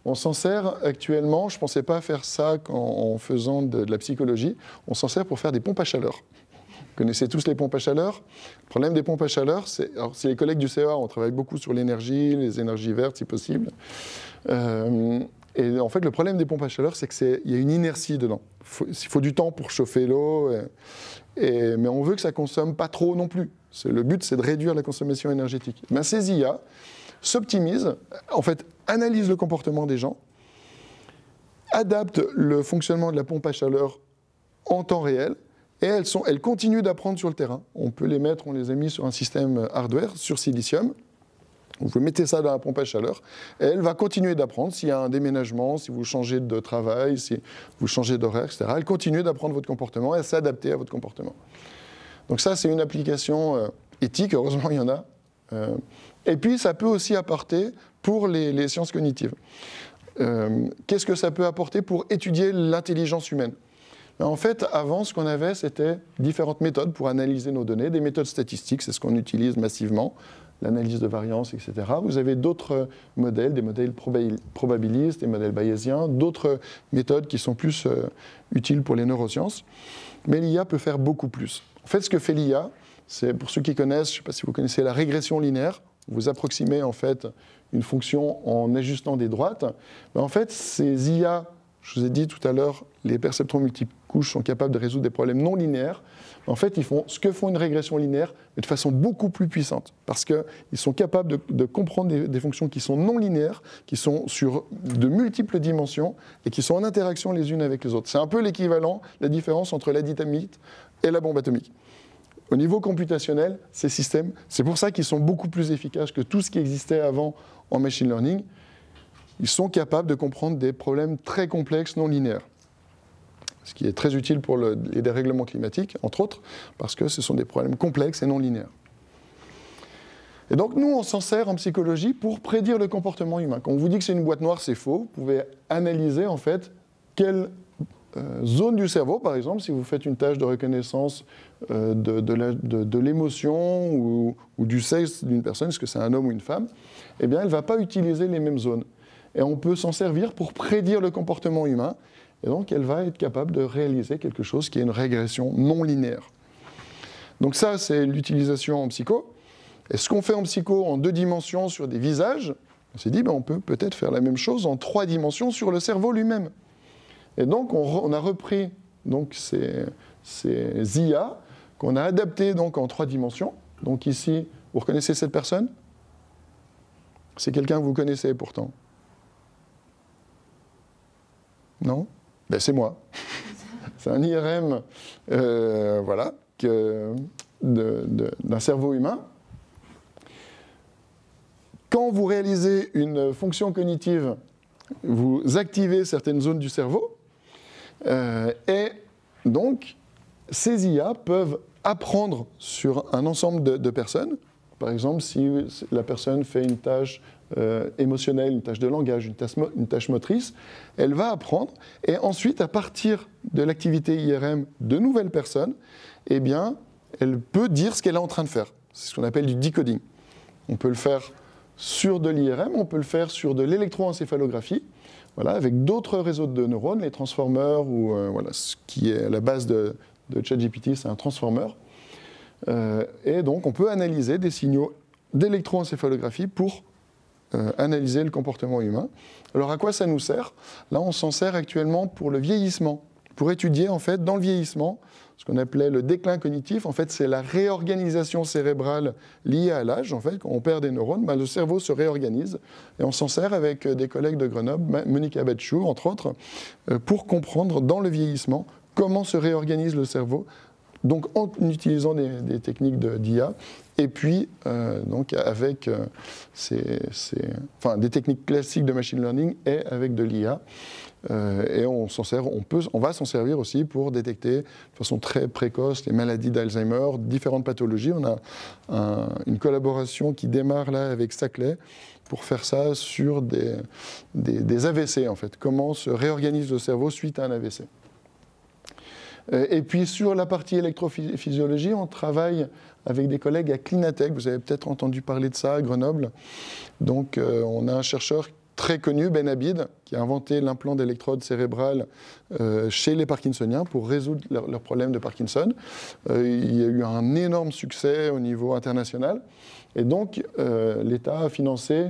On s'en sert actuellement, je ne pensais pas faire ça en faisant de la psychologie, on s'en sert pour faire des pompes à chaleur. Vous connaissez tous les pompes à chaleur. Le problème des pompes à chaleur, c'est les collègues du CEA, on travaille beaucoup sur l'énergie, les énergies vertes si possible. Et en fait, le problème des pompes à chaleur, c'est qu'il y a une inertie dedans. Il faut du temps pour chauffer l'eau, mais on veut que ça ne consomme pas trop non plus. Le but, c'est de réduire la consommation énergétique. Ben, ces IA s'optimisent, en fait, analysent le comportement des gens, adaptent le fonctionnement de la pompe à chaleur en temps réel, et elles continuent d'apprendre sur le terrain. On les a mis sur un système hardware, sur silicium. Vous mettez ça dans la pompe à chaleur, et elle va continuer d'apprendre. S'il y a un déménagement, si vous changez de travail, si vous changez d'horaire, etc., elle continue d'apprendre votre comportement et à s'adapter à votre comportement. Donc ça, c'est une application éthique, heureusement il y en a. Et puis, ça peut aussi apporter pour les sciences cognitives. Qu'est-ce que ça peut apporter pour étudier l'intelligence humaine ? En fait, avant, ce qu'on avait, c'était différentes méthodes pour analyser nos données, des méthodes statistiques, c'est ce qu'on utilise massivement, l'analyse de variance, etc. Vous avez d'autres modèles, des modèles probabilistes, des modèles bayésiens, d'autres méthodes qui sont plus utiles pour les neurosciences. Mais l'IA peut faire beaucoup plus. En fait, ce que fait l'IA, c'est, pour ceux qui connaissent, je ne sais pas si vous connaissez la régression linéaire, vous approximez en fait une fonction en ajustant des droites. Mais en fait, ces IA, je vous ai dit tout à l'heure, les perceptrons multicouches sont capables de résoudre des problèmes non linéaires. En fait, ils font ce que font une régression linéaire, mais de façon beaucoup plus puissante, parce qu'ils sont capables de comprendre des fonctions qui sont non linéaires, qui sont sur de multiples dimensions et qui sont en interaction les unes avec les autres. C'est un peu l'équivalent, la différence entre la dynamite et la bombe atomique. Au niveau computationnel, ces systèmes, c'est pour ça qu'ils sont beaucoup plus efficaces que tout ce qui existait avant en machine learning. Ils sont capables de comprendre des problèmes très complexes non linéaires. Ce qui est très utile pour les dérèglements climatiques, entre autres, parce que ce sont des problèmes complexes et non linéaires. Et donc nous, on s'en sert en psychologie pour prédire le comportement humain. Quand on vous dit que c'est une boîte noire, c'est faux. Vous pouvez analyser en fait quelle zone du cerveau, par exemple, si vous faites une tâche de reconnaissance de l'émotion ou du sexe d'une personne, est-ce que c'est un homme ou une femme, eh bien, elle ne va pas utiliser les mêmes zones. Et on peut s'en servir pour prédire le comportement humain. Et donc, elle va être capable de réaliser quelque chose qui est une régression non linéaire. Donc ça, c'est l'utilisation en psycho. Et ce qu'on fait en psycho en 2 dimensions sur des visages, on s'est dit, on peut peut-être faire la même chose en 3 dimensions sur le cerveau lui-même. Et donc, on a repris donc, ces IA qu'on a adaptées donc, en 3 dimensions. Donc ici, vous reconnaissez cette personne ? C'est quelqu'un que vous connaissez pourtant. Non ? Ben, c'est moi. C'est un IRM voilà, d'un cerveau humain. Quand vous réalisez une fonction cognitive, vous activez certaines zones du cerveau, et donc ces IA peuvent apprendre sur un ensemble de personnes. Par exemple, si la personne fait une tâche émotionnelle, une tâche de langage, une tâche motrice, elle va apprendre, et ensuite, à partir de l'activité IRM de nouvelles personnes, eh bien, elle peut dire ce qu'elle est en train de faire. C'est ce qu'on appelle du decoding. On peut le faire sur de l'IRM, on peut le faire sur de l'électroencéphalographie, voilà, avec d'autres réseaux de neurones, les transformers, ou voilà, ce qui est la base de ChatGPT, c'est un transformer. Et donc, on peut analyser des signaux d'électroencéphalographie pour analyser le comportement humain. Alors, à quoi ça nous sert ? Là, on s'en sert actuellement pour le vieillissement, pour étudier, en fait, dans le vieillissement, ce qu'on appelait le déclin cognitif. En fait, c'est la réorganisation cérébrale liée à l'âge. En fait, quand on perd des neurones, le cerveau se réorganise. Et on s'en sert avec des collègues de Grenoble, Monica Batchou, entre autres, pour comprendre, dans le vieillissement, comment se réorganise le cerveau, donc en utilisant des techniques d'IA, et puis donc avec des techniques classiques de machine learning et avec de l'IA. Et on va s'en servir aussi pour détecter de façon très précoce les maladies d'Alzheimer, différentes pathologies. On a une collaboration qui démarre là avec Saclay pour faire ça sur des AVC, en fait. Comment se réorganise le cerveau suite à un AVC. Et puis sur la partie électrophysiologie, on travaille avec des collègues à Clinatech. Vous avez peut-être entendu parler de ça à Grenoble. Donc on a un chercheur très connu, Ben Abid, qui a inventé l'implant d'électrode cérébrale chez les Parkinsoniens pour résoudre leurs problèmes de Parkinson. Il y a eu un énorme succès au niveau international. Et donc l'État a financé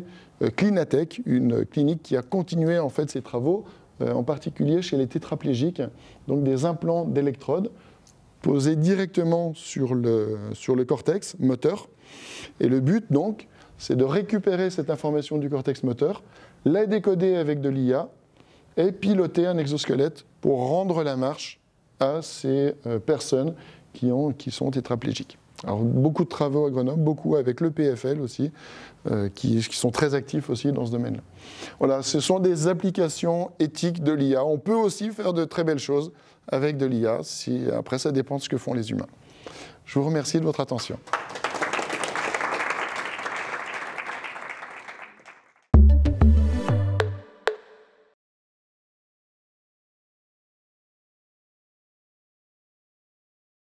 Clinatech, une clinique qui a continué en fait ses travaux, en particulier chez les tétraplégiques, donc des implants d'électrodes posés directement sur le cortex moteur. Et le but donc, c'est de récupérer cette information du cortex moteur, la décoder avec de l'IA et piloter un exosquelette pour rendre la marche à ces personnes qui sont tétraplégiques. Alors, beaucoup de travaux à Grenoble, beaucoup avec le PFL aussi, qui sont très actifs aussi dans ce domaine-là. Voilà, ce sont des applications éthiques de l'IA. On peut aussi faire de très belles choses avec de l'IA, après ça dépend de ce que font les humains. Je vous remercie de votre attention.